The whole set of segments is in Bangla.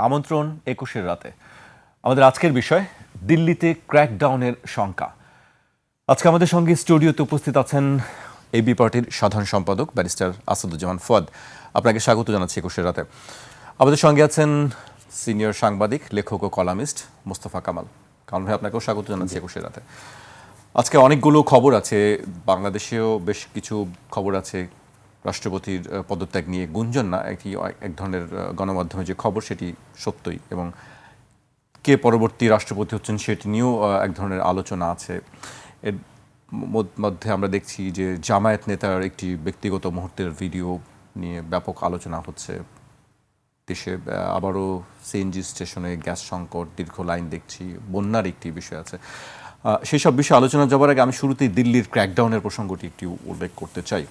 আমন্ত্রণ ২১-এর রাতে। আমাদের আজকের বিষয় দিল্লিতে ক্র্যাকডাউনের শঙ্কা। আজকে আমাদের সঙ্গে স্টুডিওতে উপস্থিত আছেন এবি পার্টির সাধারণ সম্পাদক ব্যারিস্টার আসাদুজ্জামান ফুয়াদ। আপনাকে স্বাগত জানাচ্ছি ২১-এর রাতে। আমাদের সঙ্গে আছেন সিনিয়র সাংবাদিক, লেখক ও কলামিস্ট মোস্তফা কামাল। কামাল ভাই, আপনাকেও স্বাগত জানাচ্ছি ২১-এর রাতে। আজকে অনেকগুলো খবর আছে, বাংলাদেশেও বেশ কিছু খবর আছে। রাষ্ট্রপতির পদত্যাগ নিয়ে গুঞ্জন না, এক ধরনের গণমাধ্যমে যে খবর সেটি সত্যই, এবং কে পরবর্তী রাষ্ট্রপতি হচ্ছেন সেটি নিয়েও এক ধরনের আলোচনা আছে। এর মধ্যে আমরা দেখছি যে জামায়াত নেতার একটি ব্যক্তিগত মুহূর্তের ভিডিও নিয়ে ব্যাপক আলোচনা হচ্ছে। দেশে আবারও সিএনজি স্টেশনে গ্যাস সংকট, দীর্ঘ লাইন দেখছি, বন্যার একটি বিষয় আছে। সেই সব বিষয়ে আলোচনা যাওয়ার আগে আমি শুরুতেই দিল্লির ক্র্যাকডাউনের প্রসঙ্গটি একটু উল্লেখ করতে চাই।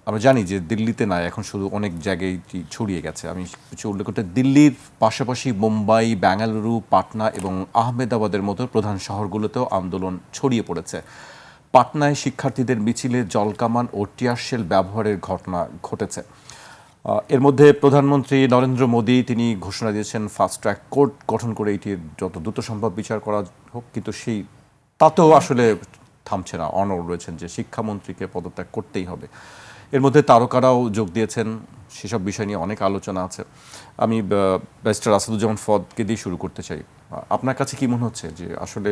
আমরা জানি যে দিল্লিতে না, এখন শুধু অনেক জায়গায় ছড়িয়ে গেছে। আমি কিছু উল্লেখ করতে, দিল্লির পাশাপাশি মুম্বাই, বেঙ্গালুরু, পাটনা এবং আহমেদাবাদের মতো প্রধান শহরগুলোতেও আন্দোলন ছড়িয়ে পড়েছে। পাটনায় শিক্ষার্থীদের মিছিলে জলকামান ও টিয়ার শেল ব্যবহারের ঘটনা ঘটেছে। এর মধ্যে প্রধানমন্ত্রী নরেন্দ্র মোদী তিনি ঘোষণা দিয়েছেন ফাস্ট ট্র্যাক কোর্ট গঠন করে এটির যত দ্রুত সম্ভব বিচার করা হোক, কিন্তু তাতেও আসলে থামছে না, অনড় রয়েছেন যে শিক্ষামন্ত্রীকে পদত্যাগ করতেই হবে। এর মধ্যে তারকারাও যোগ দিয়েছেন, সেসব বিষয় নিয়ে অনেক আলোচনা আছে। আমি ব্যারিস্টার আসাদুজ্জামান ফুয়াদকে দিয়ে শুরু করতে চাই। আপনার কাছে কি মনে হচ্ছে যে আসলে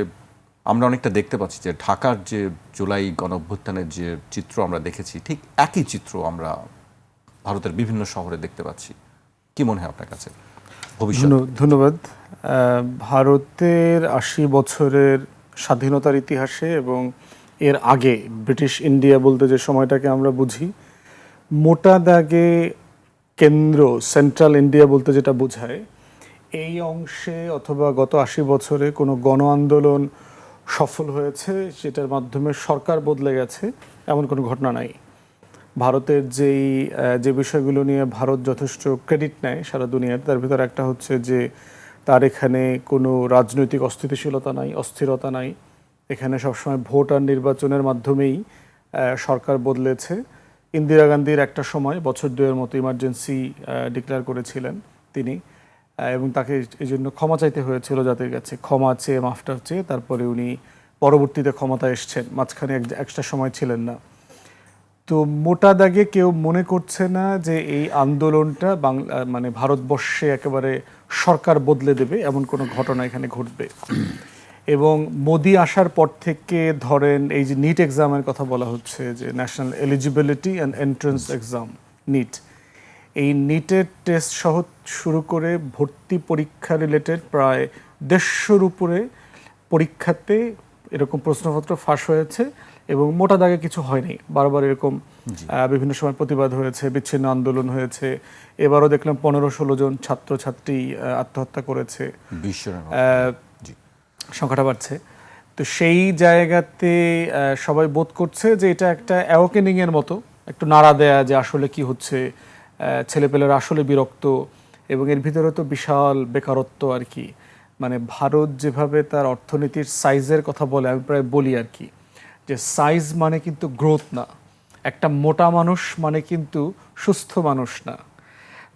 আমরা অনেকটা দেখতে পাচ্ছি যে ঢাকার যে জুলাই গণঅভ্যুত্থানের যে চিত্র আমরা দেখেছি, ঠিক একই চিত্র আমরা ভারতের বিভিন্ন শহরে দেখতে পাচ্ছি? কি মনে হয় আপনার কাছে ভবিষ্যৎ? ধন্যবাদ। ভারতের ৮০ বছরের স্বাধীনতার ইতিহাসে এবং এর আগে ব্রিটিশ ইন্ডিয়া বলতে যে সময়টাকে আমরা বুঝি, মোটা দাগে কেন্দ্র সেন্ট্রাল ইন্ডিয়া বলতে যেটা বোঝায়, এই অংশে অথবা গত ৮০ বছরে কোনো গণ আন্দোলন সফল হয়েছে সেটার মাধ্যমে সরকার বদলে গেছে এমন কোনো ঘটনা নাই। ভারতের যে বিষয়গুলো নিয়ে ভারত যথেষ্ট ক্রেডিট নেয় সারা দুনিয়ার, তার ভিতরে একটা হচ্ছে যে তার এখানে কোনো রাজনৈতিক অস্থিতিশীলতা নাই, অস্থিরতা নাই। এখানে সবসময় ভোট আর নির্বাচনের মাধ্যমেই সরকার বদলেছে। ইন্দিরা গান্ধীর একটা সময় বছর দুয়ের মতো ইমার্জেন্সি ডিক্লেয়ার করেছিলেন তিনি, এবং তাকে এই জন্য ক্ষমা চাইতে হয়েছিল জাতির কাছে। ক্ষমা চেয়ে, মাফটার চেয়ে তারপরে উনি পরবর্তীতে ক্ষমতা এসছেন, মাঝখানে একটা সময় ছিলেন না। তো মোটা দাগে কেউ মনে করছে না যে এই আন্দোলনটা মানে ভারতবর্ষে একেবারে সরকার বদলে দেবে এমন কোনো ঘটনা এখানে ঘটবে। এবং মোদি আসার পর থেকে ধরেন এই যে নিট এক্সামের কথা বলা হচ্ছে, যে national eligibility and entrance exam NEET, এই নিটের টেস্ট সহ শুরু করে ভর্তি পরীক্ষা রিলেটেড প্রায় ১৫০-র উপরে পরীক্ষাতে এরকম প্রশ্নপত্র ফাঁস হয়েছে এবং মোটা দাগে কিছু হয়নি। বারবার এরকম বিভিন্ন সময় প্রতিবাদ হয়েছে, বিচ্ছিন্ন আন্দোলন হয়েছে। এবারও দেখলাম ১৫-১৬ জন ছাত্রছাত্রী আত্মহত্যা করেছে, সংখ্যাটা বাড়ছে। তো সেই জায়গাতে সবাই বোধ করছে যে এটা একটা অ্যাওয়াকেনিংয়ের মতো, একটু নাড়া দেয়া যে আসলে কি হচ্ছে, ছেলেপেলেরা আসলে বিরক্ত, এবং এর ভিতরে তো বিশাল বেকারত্ব আর কি। মানে ভারত যেভাবে তার অর্থনীতির সাইজের কথা বলে, আমি প্রায় বলি আর কি, যে সাইজ মানে কিন্তু গ্রোথ না, একটা মোটা মানুষ মানে কিন্তু সুস্থ মানুষ না।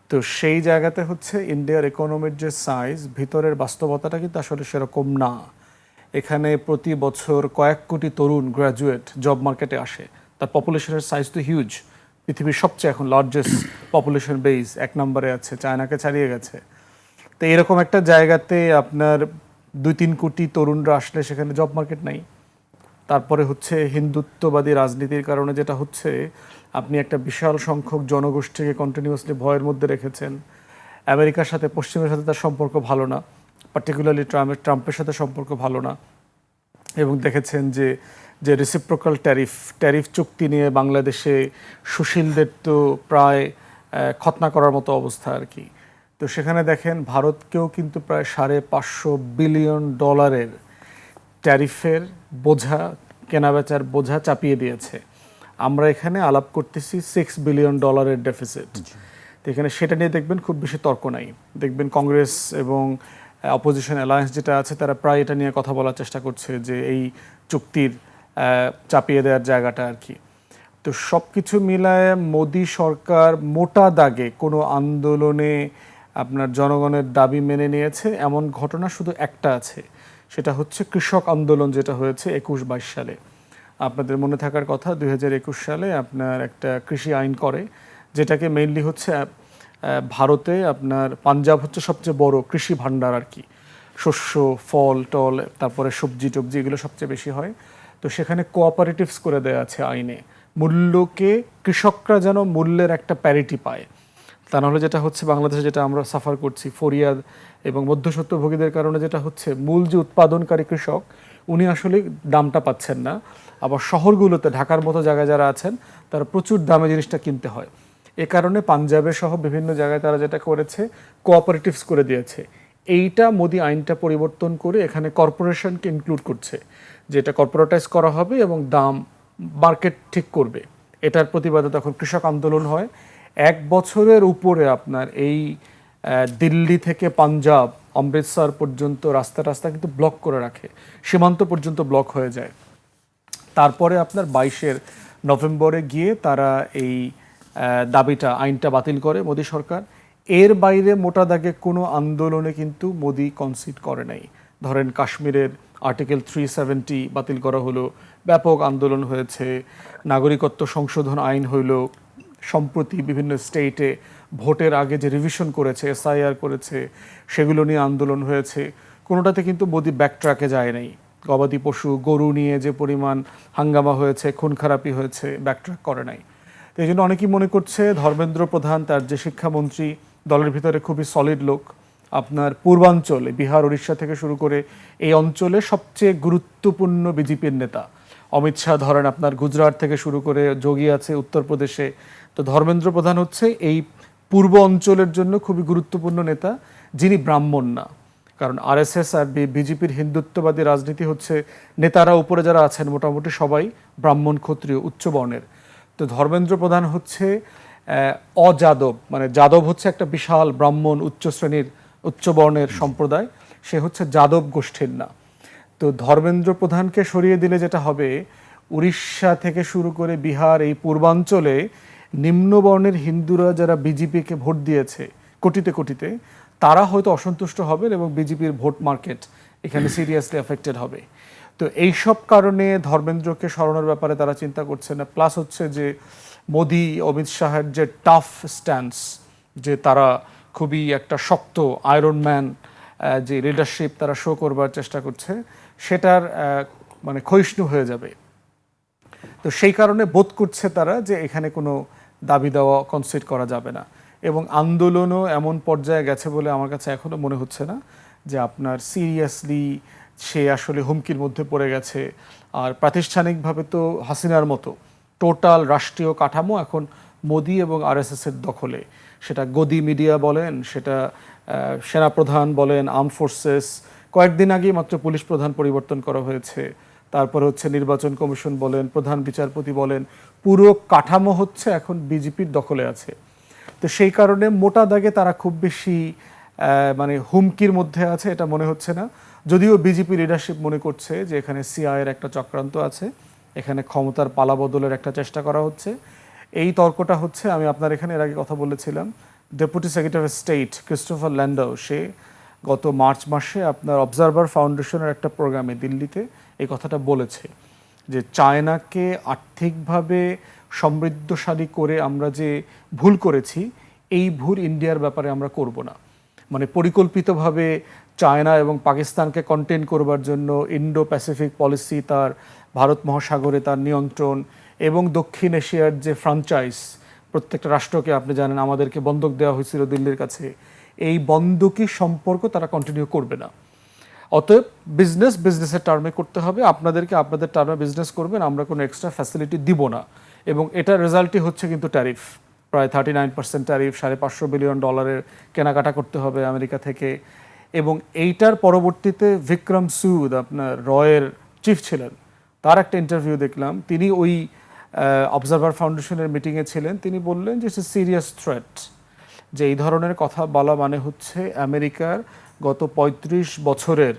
তো সেই জায়গাতে হচ্ছে ইন্ডিয়ার ইকোনমির যে সাইজ, ভিতরের বাস্তবতাটা কিন্তু আসলে সেরকম না। এখানে প্রতি বছর কয়েক কোটি তরুণ গ্র্যাজুয়েট জব মার্কেটে আসে, তার পপুলেশনের সাইজ তো হিউজ, পৃথিবীর সবচেয়ে এখন লার্জেস্ট পপুলেশন বেস, ১ নম্বরে আছে, চায়নাকে ছাড়িয়ে গেছে। তো এরকম একটা জায়গাতে আপনার ২-৩ কোটি তরুণরা আসলে সেখানে জব মার্কেট নাই। তারপরে হচ্ছে হিন্দুত্ববাদী রাজনীতির কারণে যেটা হচ্ছে, আপনি একটা বিশাল সংখ্যক জনগোষ্ঠীকে কন্টিনিউয়াসলি ভয়ের মধ্যে রেখেছেন। আমেরিকার সাথে, পশ্চিমের সাথে তার সম্পর্ক ভালো না, পার্টিকুলারলি ট্রাম্পের সাথে সম্পর্ক ভালো না। এবং দেখেছেন যে রেসিপ্রোকাল ট্যারিফ চুক্তি নিয়ে বাংলাদেশে সুশীলদের তো প্রায় খতনা করার মতো অবস্থা আর কি। তো সেখানে দেখেন ভারতকেও কিন্তু প্রায় $550 বিলিয়ন ট্যারিফের বোঝা, কেনাবেচার বোঝা চাপিয়ে দিয়েছে। আমরা এখানে আলাপ করতেছি $6 বিলিয়ন ডেফিসিট। তো এখানে সেটা নিয়ে দেখবেন খুব বেশি তর্ক নাই। দেখবেন কংগ্রেস এবং অপোজিশন অ্যালায়েন্স যেটা আছে তারা প্রায় এটা নিয়ে কথা বলার চেষ্টা করছে যে এই চুক্তির চাপিয়ে দেওয়ার জায়গাটা আর কি। তো সব কিছু মিলায় মোদি সরকার মোটা দাগে কোনো আন্দোলনে আপনার জনগণের দাবি মেনে নিয়েছে এমন ঘটনা শুধু একটা আছে, সেটা হচ্ছে কৃষক আন্দোলন যেটা হয়েছে 21-22 সালে। আপনাদের মনে থাকার কথা 2021 সালে আপনার একটা কৃষি আইন করে, যেটাকে মেইনলি হচ্ছে ভারতে আপনার পাঞ্জাব হচ্ছে সবচেয়ে বড় কৃষি ভাণ্ডার আর কি, শস্য ফল টল তারপরে সবজি টবজি এগুলো সবচেয়ে বেশি হয়। তো সেখানে কোঅপারেটিভস করে দেওয়া আছে আইনে, মূল্যকে কৃষকরা যেন মূল্যের একটা প্যারিটি পায়। তা নাহলে যেটা হচ্ছে বাংলাদেশে যেটা আমরা সাফার করছি ফরিয়াদ এবং মধ্যস্বত্বভোগীদের কারণে, যেটা হচ্ছে মূল যে উৎপাদনকারী কৃষক উনি আসলে দামটা পাচ্ছেন না, আবার শহরগুলোতে ঢাকার মতো জায়গায় যারা আছেন তারা প্রচুর দামে জিনিসটা কিনতে হয়। এ কারণে পাঞ্জাবে সহ বিভিন্ন জায়গায় তারা যেটা করেছে কোঅপারেটিভস করে দিয়েছে। এইটা মোদি আইনটা পরিবর্তন করে এখানে কর্পোরেশনকে ইনক্লুড করছে, যেটা কর্পোরেটাইজ করা হবে এবং দাম মার্কেট ঠিক করবে। এটার প্রতিবাদে তখন কৃষক আন্দোলন হয়। 1 বছরের উপরে আপনার এই দিল্লি থেকে পাঞ্জাব অমৃতসর পর্যন্ত রাস্তা কিন্তু ব্লক করে রাখে, সীমান্ত পর্যন্ত ব্লক হয়ে যায়। তারপরে আপনার 22 নভেম্বরে গিয়ে তারা এই দাবিটা আইনটা বাতিল করে মোদী সরকার। এর বাইরে মোটা দাগে কোনো আন্দোলনে কিন্তু মোদী কনসিড করে নাই। ধরেন কাশ্মীরের আর্টিকেল 370 বাতিল করা হলো, ব্যাপক আন্দোলন হয়েছে। নাগরিকত্ব সংশোধন আইন হইল, সম্প্রতি বিভিন্ন স্টেটে ভোটের আগে যে রিভিশন করেছে, এসআইআর করেছে, সেগুলো নিয়ে আন্দোলন হয়েছে। কোনোটাতে কিন্তু মোদি ব্যাকট্র্যাকে যায় নাই। গবাদি পশু গরু নিয়ে যে পরিমাণ হাঙ্গামা হয়েছে, খুন খারাপি হয়েছে, ব্যাকট্র্যাক করে নাই। তো এই জন্য অনেকেই মনে করছে ধর্মেন্দ্র প্রধান তার যে শিক্ষামন্ত্রী দলের ভিতরে খুবই সলিড লোক, আপনার পূর্বাঞ্চলে বিহার উড়িষ্যা থেকে শুরু করে এই অঞ্চলে সবচেয়ে গুরুত্বপূর্ণ বিজেপির নেতা। অমিত শাহ ধরেন আপনার গুজরাট থেকে শুরু করে যোগী আছে উত্তরপ্রদেশে। তো ধর্মেন্দ্র প্রধান হচ্ছে এই পূর্ব অঞ্চলের জন্য খুবই গুরুত্বপূর্ণ নেতা, যিনি ব্রাহ্মণ না। কারণ আরএসএস আর বিজেপির হিন্দুত্ববাদী রাজনীতি হচ্ছে নেতারা উপরে যারা আছেন মোটামুটি সবাই ব্রাহ্মণ ক্ষত্রিয় উচ্চ বর্ণের। তো ধর্মেন্দ্র প্রধান হচ্ছে অযাদব, মানে যাদব হচ্ছে একটা বিশাল ব্রাহ্মণ উচ্চ শ্রেণীর উচ্চ বর্ণের সম্প্রদায়, সে হচ্ছে যাদব গোষ্ঠীর না। তো ধর্মেন্দ্র প্রধানকে সরিয়ে দিলে যেটা হবে, উড়িষ্যা থেকে শুরু করে বিহার এই পূর্বাঞ্চলে নিম্নবর্ণের হিন্দুরা যারা বিজেপিকে ভোট দিয়েছে কোটিতে, তারা হয়তো অসন্তুষ্ট হবেন এবং বিজেপির ভোট মার্কেট এখানে সিরিয়াসলি এফেক্টেড হবে। তো এইসব কারণে ধর্মেন্দ্রকে সরানোর ব্যাপারে তারা চিন্তা করছে না। প্লাস হচ্ছে যে মোদি অমিত শাহের যে টাফ স্ট্যান্স, যে তারা খুবই একটা শক্ত আয়রন ম্যান যে লিডারশিপ তারা শো করবার চেষ্টা করছে, সেটার মানে ক্ষয়িষ্ণু হয়ে যাবে। তো সেই কারণে বোধ করছে তারা যে এখানে কোনো দাবি দেওয়া কনসিড করা যাবে না। এবং আন্দোলনও এমন পর্যায়ে গেছে বলে আমার কাছে এখনও মনে হচ্ছে না যে আপনার সিরিয়াসলি সে আসলে হুমকির মধ্যে পড়ে গেছে। আর প্রাতিষ্ঠানিকভাবে তো হাসিনার মতো টোটাল রাষ্ট্রীয় কাঠামো এখন মোদি এবং আরএসএসের দখলে। সেটা গদি মিডিয়া বলেন, সেটা সেনাপ্রধান বলেন, আর্ম ফোর্সেস, কয়েকদিন আগেই মাত্র পুলিশ প্রধান পরিবর্তন করা হয়েছে। তারপর হচ্ছে নির্বাচন কমিশন বলেন, প্রধান বিচারপতি বলেন, পুরো কাঠামো হচ্ছে এখন বিজেপির দখলে আছে। তো সেই কারণে মোটা দাগে তারা খুব বেশি মানে হুমকির মধ্যে আছে এটা মনে হচ্ছে না। যদিও বিজেপি লিডারশিপ মনে করছে যে এখানে সিআইয়ের একটা চক্রান্ত আছে, এখানে ক্ষমতার পালাবদলের একটা চেষ্টা করা হচ্ছে। এই তর্কটা হচ্ছে, আমি আপনার এখানে এর আগে কথা বলেছিলাম, deputy secretary of state Christopher Landau সে গত মার্চ মাসে আপনার অবজারভার ফাউন্ডেশনের একটা প্রোগ্রামে দিল্লিতে এই কথাটা বলেছে যে চায়নাকে আর্থিকভাবে সমৃদ্ধশালী করে আমরা যে ভুল করেছি, এই ভুল ইন্ডিয়ার ব্যাপারে আমরা করব না। মানে পরিকল্পিতভাবে চায়না এবং পাকিস্তানকে কন্টেন করবার জন্য ইন্ডো প্যাসিফিক পলিসি, তার ভারত মহাসাগরে তার নিয়ন্ত্রণ এবং দক্ষিণ এশিয়ার যে ফ্রাঞ্চাইজ, প্রত্যেকটা রাষ্ট্রকে আপনি জানেন আমাদেরকে বন্ধক দেওয়া হয়েছিল দিল্লির কাছে, এই বন্ধকি সম্পর্ক তারা কন্টিনিউ করবে না। অতএব বিজনেসের টার্মে করতে হবে, আপনাদেরকে আপনাদের টার্মে বিজনেস করবেন, আমরা কোনো এক্সট্রা ফ্যাসিলিটি দিব না। এবং এটার রেজাল্টই হচ্ছে কিন্তু ট্যারিফ, প্রায় 39% ট্যারিফ, $550 বিলিয়ন কেনাকাটা করতে হবে আমেরিকা থেকে। এবং এইটার পরবর্তীতে বিক্রম সুদ আপনার রয়ের চিফ ছিলেন, তার একটা ইন্টারভিউ দেখলাম, তিনি ওই অবজারভার ফাউন্ডেশনের মিটিংয়ে ছিলেন, তিনি বললেন যে ইটস এ সিরিয়াস থ্রেট। যে এই ধরনের কথা বলা মানে হচ্ছে আমেরিকার গত 35 বছরের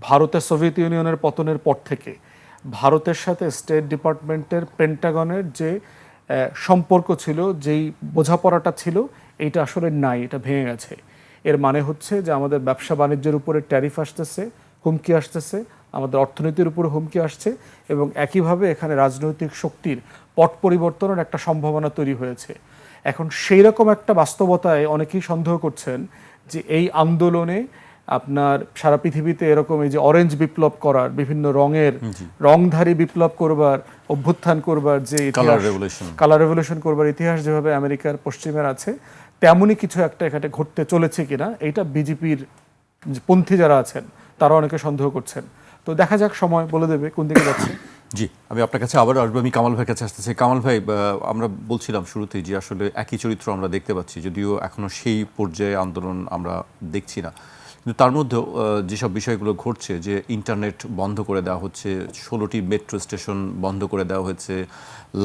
ভারতের সোভিয়েত ইউনিয়নের পতনের পর থেকে ভারতের সাথে স্টেট ডিপার্টমেন্টের পেন্টাগনের যে সম্পর্ক ছিল, যেই বোঝাপড়াটা ছিল, এইটা আসলে নাই, এটা ভেঙে গেছে। এর মানে হচ্ছে যে আমাদের ব্যবসা বাণিজ্যের উপরে ট্যারিফ আসতেছে, হুমকি আসতেছে, আমাদের অর্থনীতির উপরে হুমকি আসছে, এবং একইভাবে এখানে রাজনৈতিক শক্তির পট পরিবর্তনের একটা সম্ভাবনা তৈরি হয়েছে। এখন সেই রকম একটা বাস্তবতায় অনেকেই সন্দেহ করছেন যে এই আন্দোলনে আপনার সারা পৃথিবীতে এরকম এই যে অরেঞ্জ বিপ্লব করার, বিভিন্ন রঙের রংধারী বিপ্লব করবার, অভ্যুত্থান করবার যে কালার রেভলিউশন করবার ইতিহাস যেভাবে আমেরিকার পশ্চিমের আছে, তেমনই কিছু একটা এখানে ঘটতে চলেছে কিনা, এইটা বিজেপির পন্থী যারা আছেন তারা অনেকে সন্দেহ করছেন। তো দেখা যাক, সময় বলে দেবে কোন দিকে যাচ্ছে। জি, আমি আপনার কাছে আবারও আসবো। আমি কামাল ভাইয়ের কাছে আসতেছি। কামাল ভাই, আমরা বলছিলাম শুরুতেই যে আসলে একই চরিত্র আমরা দেখতে পাচ্ছি, যদিও এখনো সেই পর্যায়ে আন্দোলন আমরা দেখছি না, কিন্তু তার মধ্যেও যেসব বিষয়গুলো ঘটছে, যে ইন্টারনেট বন্ধ করে দেওয়া হচ্ছে, 16টি মেট্রো স্টেশন বন্ধ করে দেওয়া হয়েছে,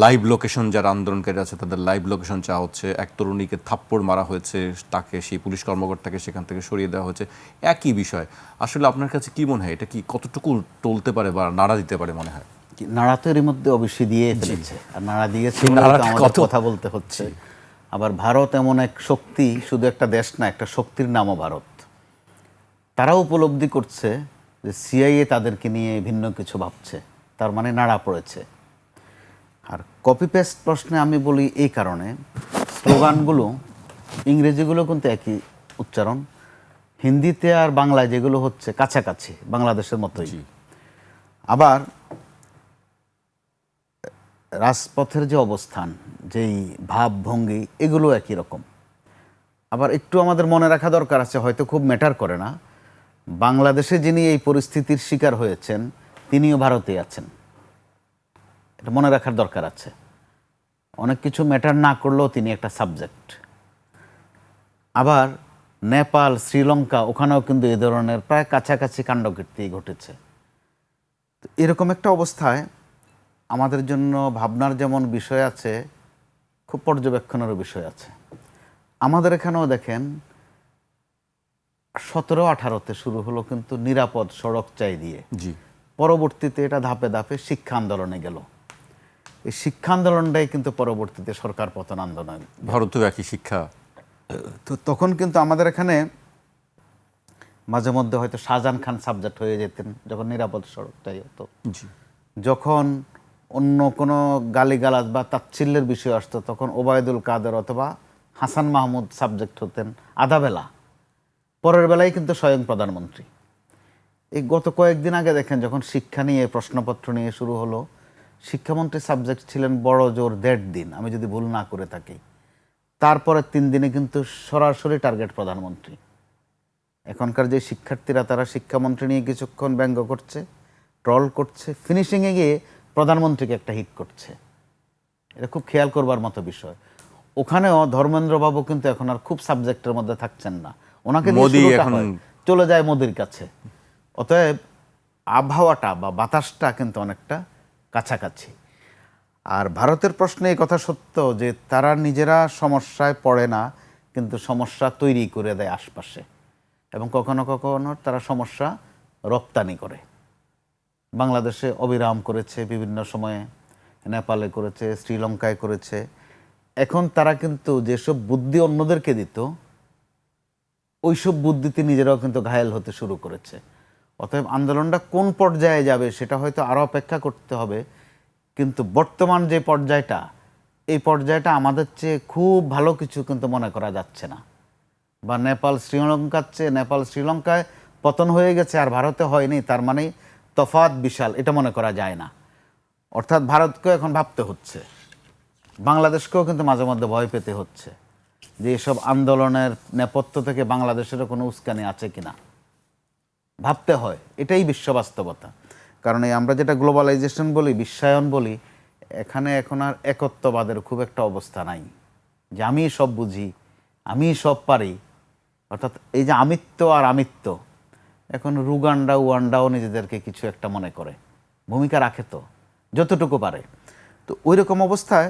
লাইভ লোকেশন যারা আন্দোলনকারী আছে তাদের লাইভ লোকেশন চাওয়া হচ্ছে, এক তরুণীকে থাপ্পড় মারা হয়েছে, তাকে সেই পুলিশ কর্মকর্তাকে সেখান থেকে সরিয়ে দেওয়া হচ্ছে, একই বিষয়। আসলে আপনার কাছে কি মনে হয়, এটা কি কতটুকু টলতে পারে বা নাড়া দিতে পারে মনে হয়? নাড়া তো এর মধ্যে অবশ্যই দিয়ে ফেলেছে, আর নাড়া দিয়েছে আমাদের কথা বলতে হচ্ছে। আবার ভারত এমন এক শক্তি, শুধু একটা দেশ না, একটা শক্তির নামও ভারত। তারাও উপলব্ধি করছে যে সিআইএ তাদেরকে নিয়ে ভিন্ন কিছু ভাবছে, তার মানে নাড়া পড়েছে। আর কপি পেস্ট প্রশ্নে আমি বলি এই কারণে, স্লোগানগুলো ইংরেজিগুলো কিন্তু একই উচ্চারণ, হিন্দিতে আর বাংলায় যেগুলো হচ্ছে কাছাকাছি বাংলাদেশের মতোই। আবার রাজপথের যে অবস্থান, যেই ভাবভঙ্গি, এগুলো একই রকম। আবার একটু আমাদের মনে রাখা দরকার আছে, হয়তো খুব ম্যাটার করে না, বাংলাদেশে যিনি এই পরিস্থিতির শিকার হয়েছেন তিনিও ভারতে আছেন, এটা মনে রাখার দরকার আছে। অনেক কিছু ম্যাটার না করলেও তিনি একটা সাবজেক্ট। আবার নেপাল, শ্রীলঙ্কা, ওখানেও কিন্তু এই ধরনের প্রায় কাছাকাছি কাণ্ডকীর্তি ঘটেছে। এরকম একটা অবস্থায় আমাদের জন্য ভাবনার যেমন বিষয় আছে, খুব পর্যবেক্ষণেরও বিষয় আছে। আমাদের এখানেও দেখেন 17-18-তে শুরু হলো কিন্তু নিরাপদ সড়ক চাই দিয়ে, পরবর্তীতে এটা ধাপে ধাপে শিক্ষা আন্দোলনে গেল। এই শিক্ষা আন্দোলনটাই কিন্তু পরবর্তীতে সরকার পতন আন্দোলন। ভারতেও একই শিক্ষা। তো তখন কিন্তু আমাদের এখানে মাঝে মধ্যে হয়তো শাহজাহান খান সাবজেক্ট হয়ে যেতেন যখন নিরাপদ সড়ক চাই হতো। যখন অন্য কোনো গালিগালাজ বা তাচ্ছিল্যের বিষয় আসতো, তখন ওবায়দুল কাদের অথবা হাসান মাহমুদ সাবজেক্ট হতেন আধা বেলা, পরের বেলায় কিন্তু স্বয়ং প্রধানমন্ত্রী। এই গত কয়েকদিন আগে দেখেন, যখন শিক্ষা নিয়ে প্রশ্নপত্র নিয়ে শুরু হলো, শিক্ষামন্ত্রী সাবজেক্ট ছিলেন বড় জোর 1.5 দিন, আমি যদি ভুল না করে থাকি। তারপরে 3 দিনে কিন্তু সরাসরি টার্গেট প্রধানমন্ত্রী। এখনকার যে শিক্ষার্থীরা, তারা শিক্ষামন্ত্রী নিয়ে কিছুক্ষণ ব্যঙ্গ করছে, ট্রল করছে, ফিনিশিংয়ে গিয়ে প্রধানমন্ত্রীকে একটা হিট করছে। এটা খুব খেয়াল করবার মতো বিষয়। ওখানেও ধর্মেন্দ্রবাবু কিন্তু এখন আর খুব সাবজেক্টের মধ্যে থাকছেন না, ওনাকে চলে যায় মোদির কাছে। অতএব আবহাওয়াটা বা বাতাসটা কিন্তু অনেকটা কাছাকাছি। আর ভারতের প্রশ্নে এই কথা সত্য যে তারা নিজেরা সমস্যায় পড়ে না, কিন্তু সমস্যা তৈরি করে দেয় আশপাশে, এবং কখনো কখনো তারা সমস্যা রপ্তানি করে। বাংলাদেশে অবিরাম করেছে, বিভিন্ন সময়ে নেপালে করেছে, শ্রীলঙ্কায় করেছে। এখন তারা কিন্তু যেসব বুদ্ধি অন্যদেরকে দিত, ওইসব বুদ্ধিতে নিজেরাও কিন্তু ঘায়েল হতে শুরু করেছে। অতএব আন্দোলনটা কোন পর্যায়ে যাবে সেটা হয়তো আরও অপেক্ষা করতে হবে, কিন্তু বর্তমান যে পর্যায়টা, এই পর্যায়টা আমাদের চেয়ে খুব ভালো কিছু কিন্তু মনে করা যাচ্ছে না। বা নেপাল শ্রীলঙ্কার চেয়ে, নেপাল শ্রীলঙ্কায় পতন হয়ে গেছে আর ভারতে হয়নি, তার মানে তফাৎ বিশাল, এটা মনে করা যায় না। অর্থাৎ ভারতকেও এখন ভাবতে হচ্ছে, বাংলাদেশকেও কিন্তু মাঝে মধ্যে ভয় পেতে হচ্ছে যে এসব আন্দোলনের নেপথ্য থেকে বাংলাদেশেরও কোনো উস্কানি আছে কিনা, ভাবতে হয়। এটাই বিশ্ব বাস্তবতা। কারণ এই আমরা যেটা গ্লোবালাইজেশন বলি, বিশ্বায়ন বলি, এখানে এখন আর একত্ববাদের খুব একটা অবস্থা নাই যে আমি সব বুঝি, আমি সব পারি। অর্থাৎ এই যে আমিত্ব আর আমিত্ব, এখন রুগান্ডা উগান্ডাও নিজেদেরকে কিছু একটা মনে করে, ভূমিকা রাখে তো যতটুকু পারে। তো ওই রকম অবস্থায়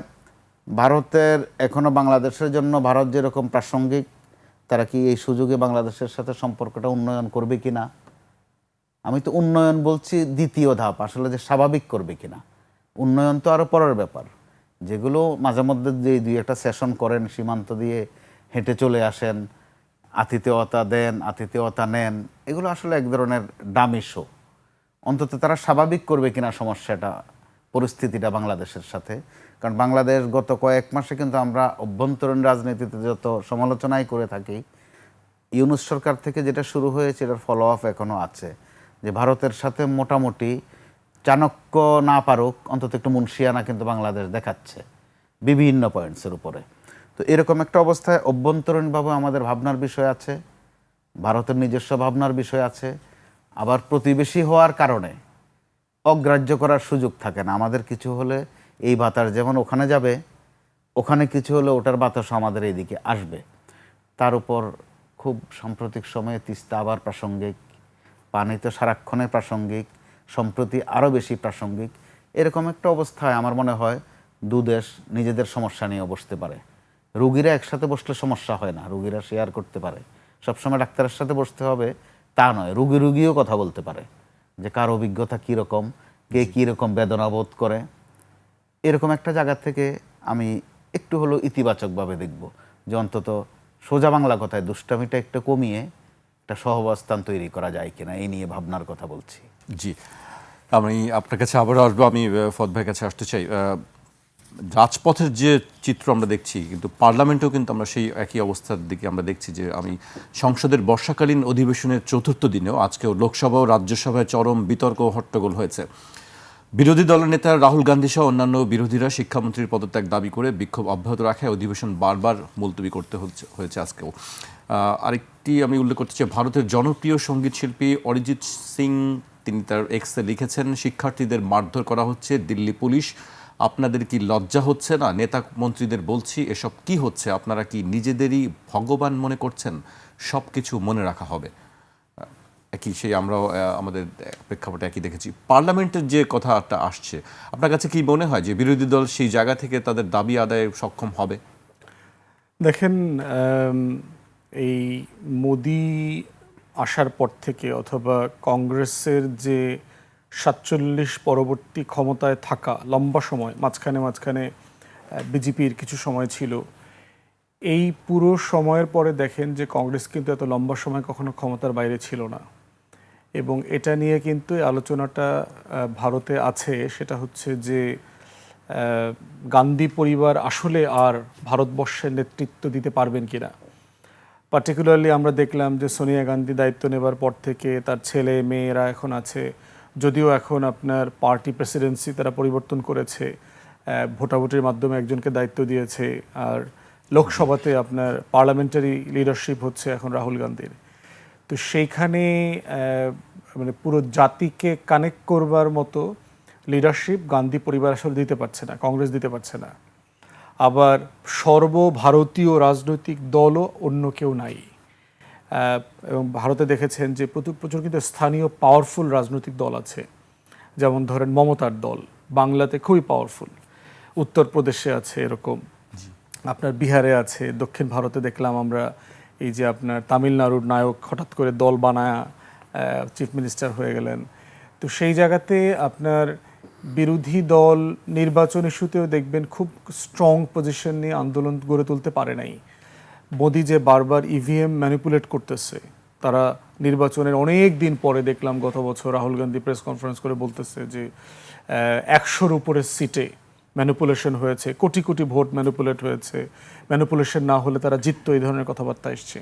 ভারতের এখনও বাংলাদেশের জন্য ভারত যেরকম প্রাসঙ্গিক, তারা কি এই সুযোগে বাংলাদেশের সাথে সম্পর্কটা উন্নয়ন করবে কিনা? আমি তো উন্নয়ন বলছি দ্বিতীয় ধাপ, আসলে যে স্বাভাবিক করবে কিনা। উন্নয়ন তো আরও পরের ব্যাপার। যেগুলো মাঝে মধ্যে যে 2-1টা সেশন করেন, সীমান্ত দিয়ে হেঁটে চলে আসেন, আতিথেয়তা দেন, আতিথেয়তা নেন, এগুলো আসলে এক ধরনের ডামি শো। অন্তত তারা স্বাভাবিক করবে কিনা সমস্যাটা, পরিস্থিতিটা বাংলাদেশের সাথে। কারণ বাংলাদেশ গত কয়েক মাসে কিন্তু আমরা অভ্যন্তরীণ রাজনীতিতে যত সমালোচনাই করে থাকি, ইউনূস সরকার থেকে যেটা শুরু হয়েছে এটার ফলো আপ এখনও আছে, যে ভারতের সাথে মোটামুটি চাণক্য না পারুক অন্তত একটু মুন্সিয়ানা কিন্তু বাংলাদেশ দেখাচ্ছে বিভিন্ন পয়েন্টসের উপরে। তো এরকম একটা অবস্থায় অভ্যন্তরীণভাবে আমাদের ভাবনার বিষয় আছে, ভারতের নিজস্ব ভাবনার বিষয় আছে, আবার প্রতিবেশী হওয়ার কারণে অগ্রাহ্য করার সুযোগ থাকে না। আমাদের কিছু হলে এই বাতাস যেমন ওখানে যাবে, ওখানে কিছু হলে ওটার বাতাসও আমাদের এইদিকে আসবে। তার উপর খুব সাম্প্রতিক সময়ে তিস্তা আবার প্রাসঙ্গিক, পানি তো সারাক্ষণে প্রাসঙ্গিক, সম্প্রতি আরও বেশি প্রাসঙ্গিক। এরকম একটা অবস্থায় আমার মনে হয় দুদেশ নিজেদের সমস্যা নিয়ে বসতে পারে। রুগীরা একসাথে বসলে সমস্যা হয় না, রুগীরা শেয়ার করতে পারে। সবসময় ডাক্তারের সাথে বসতে হবে তা নয়, রুগীও কথা বলতে পারে যে কার অভিজ্ঞতা কীরকম, কে কীরকম বেদনা বোধ করে। এরকম একটা জায়গা থেকে আমি একটু হলেও ইতিবাচকভাবে দেখব যে অন্তত সোজা বাংলা কথায় দুষ্টামিটা একটু কমিয়ে একটা সহাবস্থান তৈরি করা যায় কিনা, এই নিয়ে ভাবনার কথা বলছি। জি, আমি আপনার কাছে আবারও আসবো। আমি ফদ ভাইয়ের কাছে আসতে চাই। রাজপথের যে চিত্র আমরা দেখছি, কিন্তু পার্লামেন্টেও কিন্তু আমরা সেই একই অবস্থার দিকে আমরা দেখছি যে আমি সংসদের বর্ষাকালীন অধিবেশনের চতুর্থ দিনেও আজকেও লোকসভা ও রাজ্যসভায় চরম বিতর্ক ও হট্টগোল হয়েছে। বিরোধী দলের নেতা রাহুল গান্ধী সহ অন্যান্য বিরোধীরা শিক্ষামন্ত্রীর পদত্যাগ দাবি করে বিক্ষোভ অব্যাহত রাখায় অধিবেশন বারবার মুলতবি করতে হয়েছে আজকেও। আরেকটি আমি উল্লেখ করতে চাই, ভারতের জনপ্রিয় সঙ্গীত শিল্পী অরিজিৎ সিং তিনি তার এক্সে লিখেছেন, শিক্ষার্থীদের মারধর করা হচ্ছে, দিল্লি পুলিশ আপনাদের কি লজ্জা হচ্ছে না? নেতা মন্ত্রীদের বলছি, এসব কি হচ্ছে? আপনারা কি নিজেদেরই ভগবান মনে করছেন? সব কিছু মনে রাখা হবে। একই সেই আমরাও আমাদের প্রেক্ষাপটে একই দেখেছি। পার্লামেন্টের যে কথাটা আসছে, আপনার কাছে কি মনে হয় যে বিরোধী দল সেই জায়গা থেকে তাদের দাবি আদায়ে সক্ষম হবে? দেখেন, এই মোদি আসার পর থেকে অথবা কংগ্রেসের যে 47 পরবর্তী ক্ষমতায় থাকা লম্বা সময়, মাঝখানে বিজেপির কিছু সময় ছিল, এই পুরো সময়ের পরে দেখেন যে কংগ্রেস কিন্তু এত লম্বা সময় কখনো ক্ষমতার বাইরে ছিল না। এবং এটা নিয়ে কিন্তু এই আলোচনাটা ভারতে আছে, সেটা হচ্ছে যে গান্ধী পরিবার আসলে আর ভারতবর্ষের নেতৃত্ব দিতে পারবেন কিনা। পার্টিকুলারলি আমরা দেখলাম যে সোনিয়া গান্ধী দায়িত্ব নেবার পর থেকে তার ছেলে মেয়েরা এখন আছে, যদিও এখন আপনার পার্টি প্রেসিডেন্সি তারা পরিবর্তন করেছে, ভোটাভুটির মাধ্যমে একজনকে দায়িত্ব দিয়েছে, আর লোকসভাতে আপনার পার্লামেন্টারি লিডারশিপ হচ্ছে এখন রাহুল গান্ধীর। তো সেইখানে মানে পুরো জাতিকে কানেক্ট করবার মতো লিডারশিপ গান্ধী পরিবার আসলে দিতে পারছে না, কংগ্রেস দিতে পারছে না। আবার সর্বভারতীয় রাজনৈতিক দলও অন্য কেউ নাই। এবং ভারতে দেখেছেন যে প্রচুর কিন্তু স্থানীয় পাওয়ারফুল রাজনৈতিক দল আছে, যেমন ধরেন মমতার দল বাংলাতে খুবই পাওয়ারফুল, উত্তরপ্রদেশে আছে এরকম, আপনার বিহারে আছে, দক্ষিণ ভারতে দেখলাম আমরা এই যে আপনার তামিলনাড়ুর নায়ক হঠাৎ করে দল বানায়া চিফ মিনিস্টার হয়ে গেলেন। তো সেই জায়গাতে আপনার বিরোধী দল নির্বাচন ইস্যুতেও দেখবেন খুব স্ট্রং পজিশন নিয়ে আন্দোলন গড়ে তুলতে পারে নাই। মোদি যে বারবার ইভিএম ম্যানিপুলেট করতেছে, তারা নির্বাচনের অনেক দিন পরে দেখলাম গত বছর রাহুল গান্ধী প্রেস কনফারেন্স করে বলতেছে যে 100-র উপরে সিটে ম্যানিপুলেশন হয়েছে, কোটি কোটি ভোট ম্যানিপুলেট হয়েছে, ম্যানিপুলেশন না হলে তারা জিততো, এই ধরনের কথাবার্তা এসছে।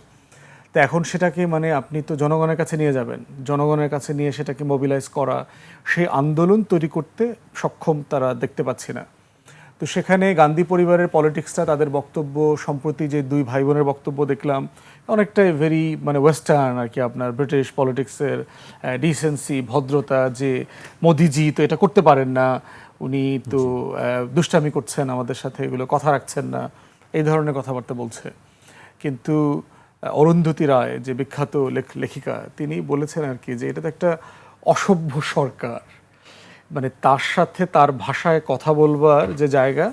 তো এখন সেটাকে মানে আপনি তো জনগণের কাছে নিয়ে যাবেন, জনগণের কাছে নিয়ে সেটাকে মোবিলাইজ করা, সেই আন্দোলন তৈরি করতে সক্ষম তারা দেখতে পাচ্ছি না। তো সেখানে গান্ধী পরিবারের পলিটিক্সটা, তাদের বক্তব্য, সম্প্রতি যে দুই ভাই বোনের বক্তব্য দেখলাম, অনেকটাই ভেরি মানে ওয়েস্টার্ন আর কি, আপনার ব্রিটিশ পলিটিক্সের ডিসেন্সি, ভদ্রতা, যে মোদিজি তো এটা করতে পারেন না, উনি তো দুষ্টামি করছেন আমাদের সাথে, এগুলো কথা রাখছেন না, এই ধরনের কথাবার্তা বলছে। কিন্তু অরুন্ধতী রায় যে বিখ্যাত লেখিকা, তিনি বলেছেন আর কি যে এটা তো একটা অসভ্য সরকার, মানে তার সাথে তার ভাষায় কথা বলবার যে জায়গা,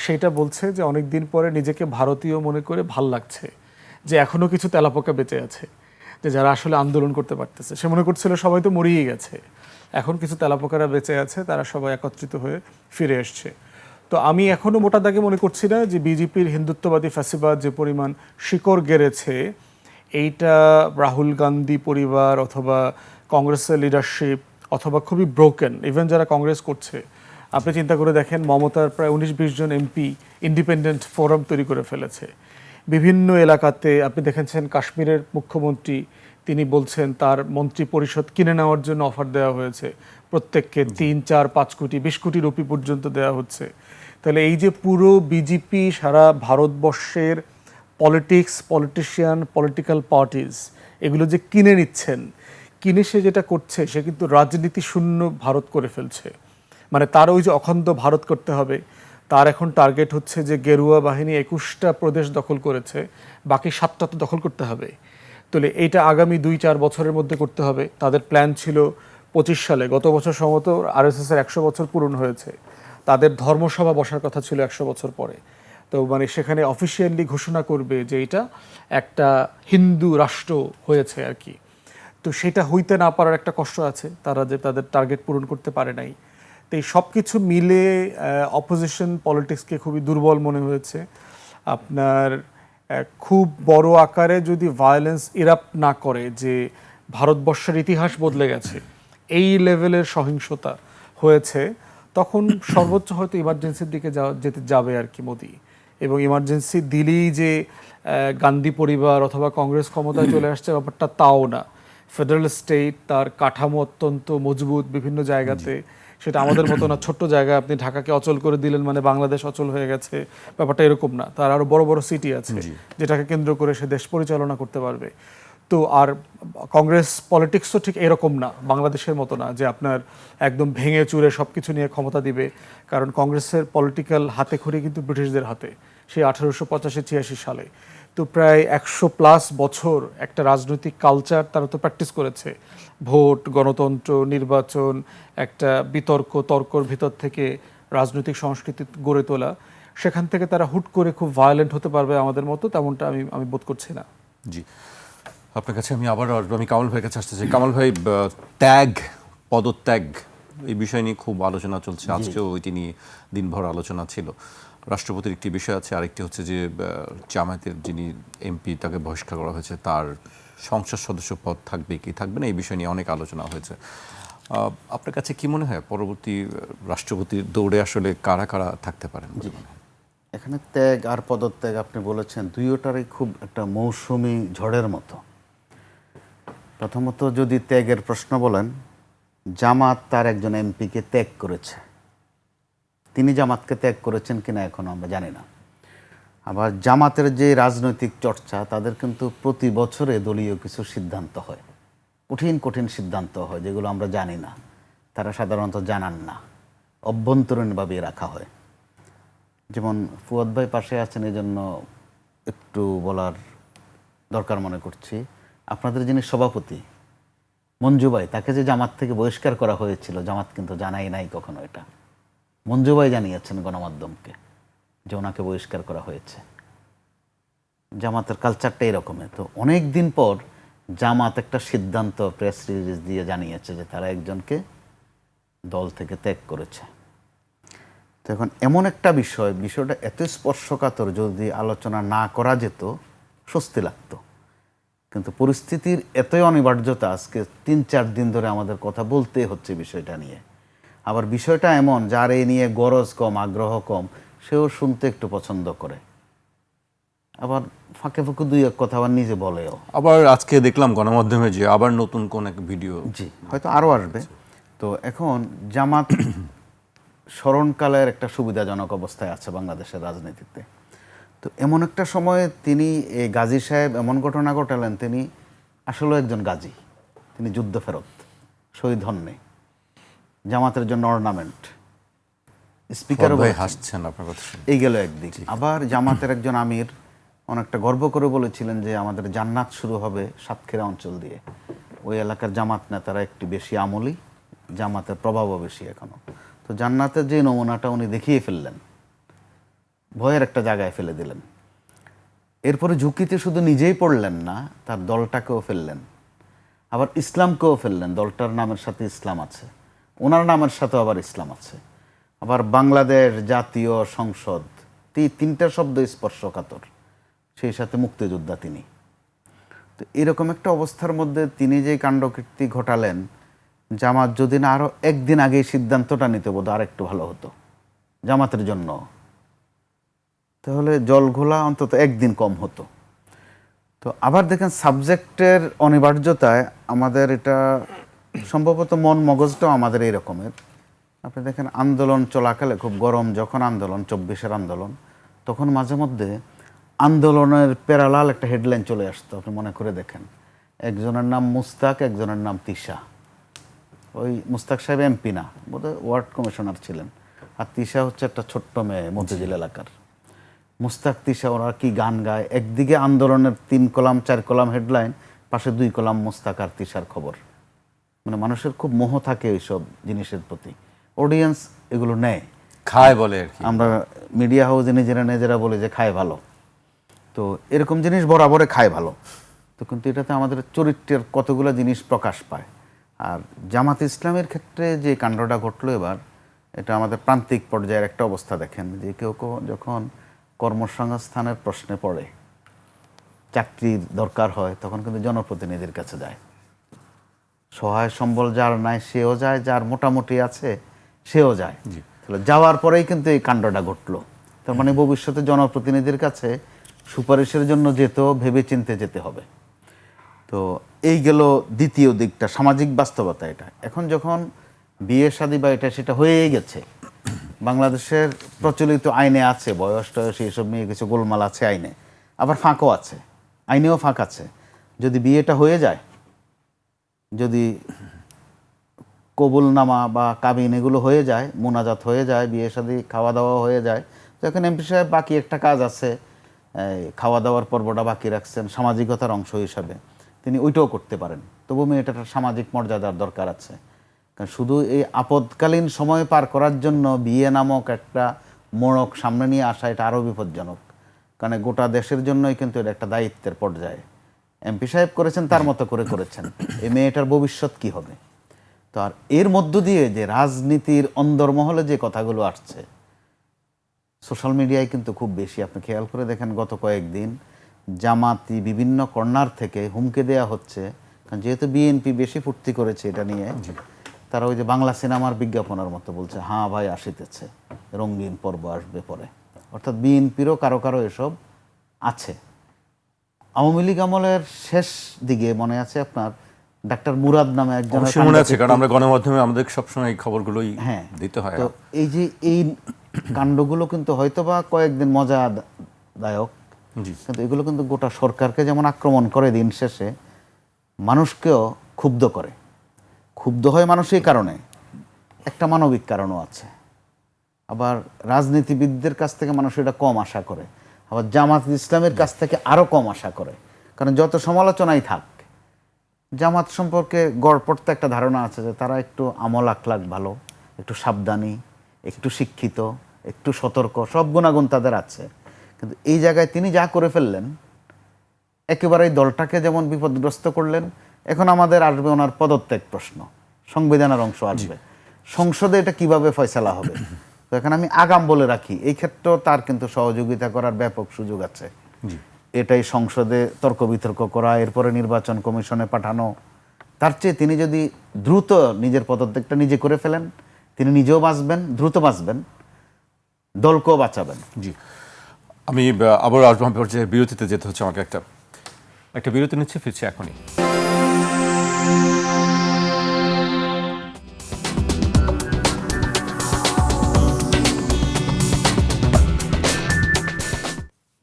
সেটা বলছে যে অনেক দিন পরে নিজেকে ভারতীয় মনে করে ভাল লাগছে, যে এখনো কিছু তেলাপোকা বেঁচে আছে, যে যারা আসলে আন্দোলন করতে পারতেছে। সে মনে করছিল সবাই তো মরিয়ে গেছে, এখন কিছু তেলাপোকারা বেঁচে আছে, তারা সবাই একত্রিত হয়ে ফিরে এসছে। তো আমি এখনও মোটা দাগে মনে করছি না যে বিজেপির হিন্দুত্ববাদী ফ্যাসিবাদ যে পরিমাণ শিকড় গেড়েছে, এইটা রাহুল গান্ধী পরিবার অথবা কংগ্রেসের লিডারশিপ অথবা খুবই ব্রোকেন, ইভেন যারা কংগ্রেস করছে, আপনি চিন্তা করে দেখেন মমতার প্রায় 19-20 জন এমপি ইন্ডিপেন্ডেন্ট ফোরাম তৈরি করে ফেলেছে বিভিন্ন এলাকাতে। আপনি দেখেছেন কাশ্মীরের মুখ্যমন্ত্রী, তিনি বলছেন তার মন্ত্রী পরিষদ কিনে নেওয়ার জন্য অফার দেওয়া হয়েছে, প্রত্যেককে 3-4-5 কোটি 20 কোটি রুপি পর্যন্ত দেওয়া হচ্ছে। তাহলে এই যে পুরো বিজেপি সারা ভারতবর্ষের পলিটিক্স, পলিটিশিয়ান, পলিটিক্যাল পার্টিজ এগুলো যে কিনে নিচ্ছেন, কিনে সে যেটা করছে সে কিন্তু রাজনীতি শূন্য ভারত করে ফেলছে। মানে তার ওই যে অখণ্ড ভারত করতে হবে, তার এখন টার্গেট হচ্ছে যে গেরুয়া বাহিনী 21টা প্রদেশ দখল করেছে, বাকি 7টা তো দখল করতে হবে। তাহলে এইটা আগামী 2-4 বছরের মধ্যে করতে হবে। তাদের প্ল্যান ছিল 25 সালে, গত বছর সম্ভবত আরএসএস এর 100 বছর পূরণ হয়েছে, তাদের ধর্মসভা বসার কথা ছিল 100 বছর পরে। তো মানে সেখানে অফিসিয়ালি ঘোষণা করবে যে এটা একটা হিন্দু রাষ্ট্র হয়েছে আর কি। তো সেটা হইতে না পারার একটা কষ্ট আছে, তারা যে তাদের টার্গেট পূরণ করতে পারে নাই। তো এই সব কিছু মিলে অপোজিশন পলিটিক্সকে খুবই দুর্বল মনে হয়েছে। আপনার খুব বড় আকারে যদি ভায়োলেন্স ইরাপ্ট না করে, যে ভারতবর্ষের ইতিহাস বদলে গেছে, এই লেভেলের সহিংসতা হয়েছে, তখন সর্বোচ্চ হয়তো ইমার্জেন্সির দিকে যেতে যাবে আর কি মোদি। এবং ইমার্জেন্সি দিলেই যে গান্ধী পরিবার অথবা কংগ্রেস ক্ষমতায় চলে আসছে ব্যাপারটা তাও না। ফেডারেল স্টেট, তার কাঠামো অত্যন্ত মজবুত বিভিন্ন জায়গাতে, সেটা আমাদের মতো না ছোট্ট জায়গায় আপনি ঢাকাকে অচল করে দিলেন মানে বাংলাদেশ অচল হয়ে গেছে, ব্যাপারটা এরকম না। তার আরো বড় বড় সিটি আছে যেটাকে কেন্দ্র করে সে দেশ পরিচালনা করতে পারবে। তো আর কংগ্রেস পলিটিক্সও ঠিক এরকম না, বাংলাদেশের মতো না যে আপনার একদম ভেঙে চুরে সব কিছু নিয়ে ক্ষমতা দিবে। কারণ কংগ্রেসের পলিটিক্যাল হাতে খড়ি কিন্তু ব্রিটিশদের হাতে, সেই 1885-86 সালে। তো প্রায় 100+ বছর একটা রাজনৈতিক কালচার তারা তো প্র্যাকটিস করেছে, ভোট, গণতন্ত্র, নির্বাচন, একটা বিতর্ক তর্কর ভিতর থেকে রাজনৈতিক সংস্কৃতি গড়ে তোলা। সেখান থেকে তারা হুট করে খুব ভায়োলেন্ট হতে পারবে আমাদের মতো, তেমনটা আমি বোধ করছি না। জি, আপনার কাছে আমি আবার আসবো। আমি কামাল ভাইয়ের কাছে আসতে চাই। কামাল ভাই, ত্যাগ, পদত্যাগ, এই বিষয় নিয়ে খুব আলোচনা চলছে, আজকেও ওইটি নিয়ে দিনভর আলোচনা ছিল। রাষ্ট্রপতির একটি বিষয় আছে, আরেকটি হচ্ছে যে জামায়াতের যিনি এমপি তাকে বহিষ্কার করা হয়েছে, তার সংসদ সদস্য পদ থাকবে কি থাকবে না, এই বিষয় নিয়ে অনেক আলোচনা হয়েছে। আপনার কাছে কি মনে হয় পরবর্তী রাষ্ট্রপতির দৌড়ে আসলে কারা কারা থাকতে পারেন? এখানে ত্যাগ আর পদত্যাগ আপনি বলেছেন, দুইটারই খুব একটা মৌসুমি ঝড়ের মতো। প্রথমত যদি ত্যাগের প্রশ্ন বলেন, জামাত তার একজন এমপিকে ত্যাগ করেছে, তিনি জামাতকে ত্যাগ করেছেন কিনা এখনো আমরা জানি না। আবার জামাতের যে রাজনৈতিক চর্চা, তাদের কিন্তু প্রতি বছরে দলীয় কিছু সিদ্ধান্ত হয়, কঠিন কঠিন সিদ্ধান্ত হয় যেগুলো আমরা জানি না, তারা সাধারণত জানান না, অভ্যন্তরীণভাবে রাখা হয়। যেমন ফুয়াদ ভাই পাশে আছেন, এই জন্য একটু বলার দরকার মনে করছি। আপনাদের যিনি সভাপতি মঞ্জু ভাই, তাকে যে জামাত থেকে বহিষ্কার করা হয়েছিল, জামাত কিন্তু জানাই নাই কখনো এটা। মঞ্জু ভাই জানিয়েছেন গণমাধ্যমকে যে ওনাকে বহিষ্কার করা হয়েছে। জামাতের কালচারটা এরকমের। তো অনেক দিন পর জামাত একটা সিদ্ধান্ত প্রেস রিলিজ দিয়ে জানিয়েছে যে তারা একজনকে দল থেকে ত্যাগ করেছে। তো এখন এমন একটা বিষয়টা এত স্পর্শকাতর, যদি আলোচনা না করা যেত স্বস্তি লাগতো, কিন্তু পরিস্থিতির এতই অনিবার্যতা, আজকে 3-4 দিন ধরে আমাদের কথা বলতে হচ্ছে বিষয়টা নিয়ে। আবার বিষয়টা এমন, যার এই নিয়ে গরজ কম, আগ্রহ কম, সেও শুনতে একটু পছন্দ করে, আবার ফাঁকে ফুঁকে দুই এক কথা আবার নিজে বলেও। আবার আজকে দেখলাম গণমাধ্যমে যে আবার নতুন কোন এক ভিডিও, জি হয়তো আরও আসবে। তো এখন জামাত স্মরণকালের একটা সুবিধাজনক অবস্থায় আছে বাংলাদেশের রাজনীতিতে। তো এমন একটা সময়ে তিনি, এই গাজী সাহেব এমন ঘটনা ঘটালেন, তিনি আসলে একজন গাজী, তিনি যুদ্ধ ফেরত, শহীদ হননি, জামাতের জন্য অর্নামেন্ট, স্পিকার হাসছেন আপনার কথা শুনে। এই গেল একদিক। আবার জামাতের একজন আমির অনেকটা গর্ব করে বলেছিলেন যে আমাদের জান্নাত শুরু হবে সাতক্ষীরা অঞ্চল দিয়ে। ওই এলাকার জামাত নেতারা একটু বেশি আমলি, জামাতের প্রভাবও বেশি এখনো। তো জান্নাতের যে নমুনাটা উনি দেখিয়ে ফেললেন, ভয়ের একটা জায়গায় ফেলে দিলেন। এরপরে ঝুঁকিতে শুধু নিজেই পড়লেন না, তার দলটাকেও ফেললেন, আবার ইসলামকেও ফেললেন। দলটার নামের সাথে ইসলাম আছে, ওনার নামের সাথেও আবার ইসলাম আছে। আবার বাংলাদেশ জাতীয় সংসদ, তিনটা শব্দ স্পর্শকাতর, সেই সাথে মুক্তিযোদ্ধা তিনি। তো এরকম একটা অবস্থার মধ্যে তিনি যে কাণ্ডকীর্তি ঘটালেন, জামাত যদি না আরও একদিন আগে এই সিদ্ধান্তটা নিতে বোধ আর একটু ভালো হতো জামাতের জন্য, তাহলে জল ঘোলা অন্তত একদিন কম হতো। তো আবার দেখেন সাবজেক্টের অনিবার্যতায় আমাদের এটা সম্ভবত মন মগজটাও আমাদের এই রকমের। আপনি দেখেন আন্দোলন চলাকালে খুব গরম যখন আন্দোলন, 24-এর আন্দোলন, তখন মাঝে মধ্যে আন্দোলনের প্যারালাল একটা হেডলাইন চলে আসতো। আপনি মনে করে দেখেন, একজনের নাম মুস্তাক, একজনের নাম তিশা। ওই মুস্তাক সাহেব এমপি না, বোধহয় ওয়ার্ড কমিশনার ছিলেন, আর তিশা হচ্ছে একটা ছোট্ট মেয়ে মতিঝিল এলাকার। মুস্তাক তিশা ওরা কি গান গায়, একদিকে আন্দোলনের 3 কলাম 4 কলাম হেডলাইন, পাশে 2 কলাম মুস্তাক আর তিশার খবর। মানে মানুষের খুব মোহ থাকে এইসব জিনিসের প্রতি, অডিয়েন্স এগুলো নেয়, খায় বলে আর কি। আমরা মিডিয়া হাউসে নিজেরা বলে যে খায় ভালো, তো এরকম জিনিস বরাবরে খায় ভালো। তো কিন্তু এটাতে আমাদের চরিত্রের কতগুলো জিনিস প্রকাশ পায়। আর জামাত ইসলামের ক্ষেত্রে যে কাণ্ডটা ঘটলো এবার, এটা আমাদের প্রান্তিক পর্যায়ের একটা অবস্থা। দেখেন যে কেউ যখন কর্মসংস্থানের প্রশ্নে পড়ে, চাকরির দরকার হয়, তখন কিন্তু জনপ্রতিনিধির কাছে যায়। সহায় সম্বল যার নাই সেও যায়, যার মোটামুটি আছে সেও যায়। তাহলে যাওয়ার পরেই কিন্তু এই কাণ্ডটা ঘটলো। তার মানে ভবিষ্যতে জনপ্রতিনিধির কাছে সুপারিশের জন্য যেতেও ভেবে চিনতে যেতে হবে। তো এই গেল দ্বিতীয় দিকটা, সামাজিক বাস্তবতা এটা। এখন যখন বিয়ে শাদী বা এটা সেটা হয়েই গেছে, বাংলাদেশের প্রচলিত আইনে আছে বয়স টয়স এইসব নিয়ে কিছু গোলমাল আছে আইনে, আবার ফাঁকও আছে, আইনেও ফাঁক আছে। যদি বিয়েটা হয়ে যায়, যদি কবুলনামা বা কাবিন এগুলো হয়ে যায়, মোনাজাত হয়ে যায়, বিয়ে শাদী খাওয়া দাওয়া হয়ে যায়, তো এখন এমপি সাহেব বাকি একটা কাজ আছে, খাওয়া দাওয়ার পর্বটা বাকি রাখছেন সামাজিকতার অংশ হিসাবে, তিনি ওইটাও করতে পারেন। তবু মেয়েটার সামাজিক মর্যাদার দরকার আছে। কারণ শুধু এই আপদকালীন সময় পার করার জন্য বিয়ে নামক একটা মোড়ক সামনে নিয়ে আসা, এটা আরও বিপজ্জনক। কারণ গোটা দেশের জন্যই কিন্তু এটা একটা দায়িত্বের পর্যায়ে। এমপি সাহেব করেছেন, তার মতো করে করেছেন, এই মেয়েটার ভবিষ্যৎ কি হবে? তো আর এর মধ্য দিয়ে যে রাজনীতির অন্দরমহলে যে কথাগুলো আসছে, সোশ্যাল মিডিয়ায় কিন্তু খুব বেশি। আপনি খেয়াল করে দেখেন, গত কয়েকদিন জামাতি বিভিন্ন কর্নার থেকে হুমকে দেয়া হচ্ছে, কারণ যেহেতু বিএনপি বেশি ফুর্তি করেছে এটা নিয়ে, তারা ওই যে বাংলা সিনেমার বিজ্ঞাপনের মতো বলছে, হ্যাঁ ভাই আসিতেছে, রঙিন পর্ব আসবে পরে। অর্থাৎ বিএনপিরও কারো কারো এসব আছে। আওয়ামী লীগ আমলের শেষ দিকে মনে আছে আপনার, ডাক্তার মুরাদ নামে একজন, মনে আছে, কারণ আমরা গণমাধ্যমে আমাদের সবসময় এই খবরগুলোই দিতে হয়। তো এই যে এই কাণ্ডগুলো কিন্তু হয়তোবা কয়েকদিন মজাদায়ক, কিন্তু এগুলো কিন্তু গোটা সরকারকে যেমন আক্রমণ করে, দিন শেষে মানুষকেও ক্ষুব্ধ করে। ক্ষুব্ধ হয় মানুষ এই কারণে, একটা মানবিক কারণও আছে। আবার রাজনীতিবিদদের কাছ থেকে মানুষ এটা কম আশা করে, আবার জামাত ইসলামের কাছ থেকে আরও কম আশা করে। কারণ যত সমালোচনাই থাক, জামাত সম্পর্কে গড়পড় তো একটা ধারণা আছে যে তারা একটু আমল আখলাক ভালো, একটু সাবধানী, একটু শিক্ষিত, একটু সতর্ক, সব গুণাগুণ তাদের আছে। কিন্তু এই জায়গায় তিনি যা করে ফেললেন, একেবারেই দলটাকে যেমন বিপদগ্রস্ত করলেন। এখন আমাদের আসবে ওনার পদত্যাগ প্রশ্ন, সংবিধানের অংশ আসবে, সংসদে এটা কিভাবে ফয়সালা হবে। তো এখন আমি আগাম বলে রাখি, এই ক্ষেত্রেও তার কিন্তু সহযোগিতা করার ব্যাপক সুযোগ আছে। এটাই সংসদে তর্ক বিতর্ক করা, এরপরে নির্বাচন কমিশনে পাঠানো। তার চেয়ে তিনি যদি দ্রুত নিজের পদত্যাগটা নিজে করে ফেলেন, তিনি নিজেও বাঁচবেন, দ্রুত বাঁচবেন, দলকেও বাঁচাবেন। জি, আমি আবার আসবো পর্যায়ে, বিরতিতে যেতে হচ্ছে আমাকে। একটা বিরতি নিচ্ছে, ফিরছে এখনই।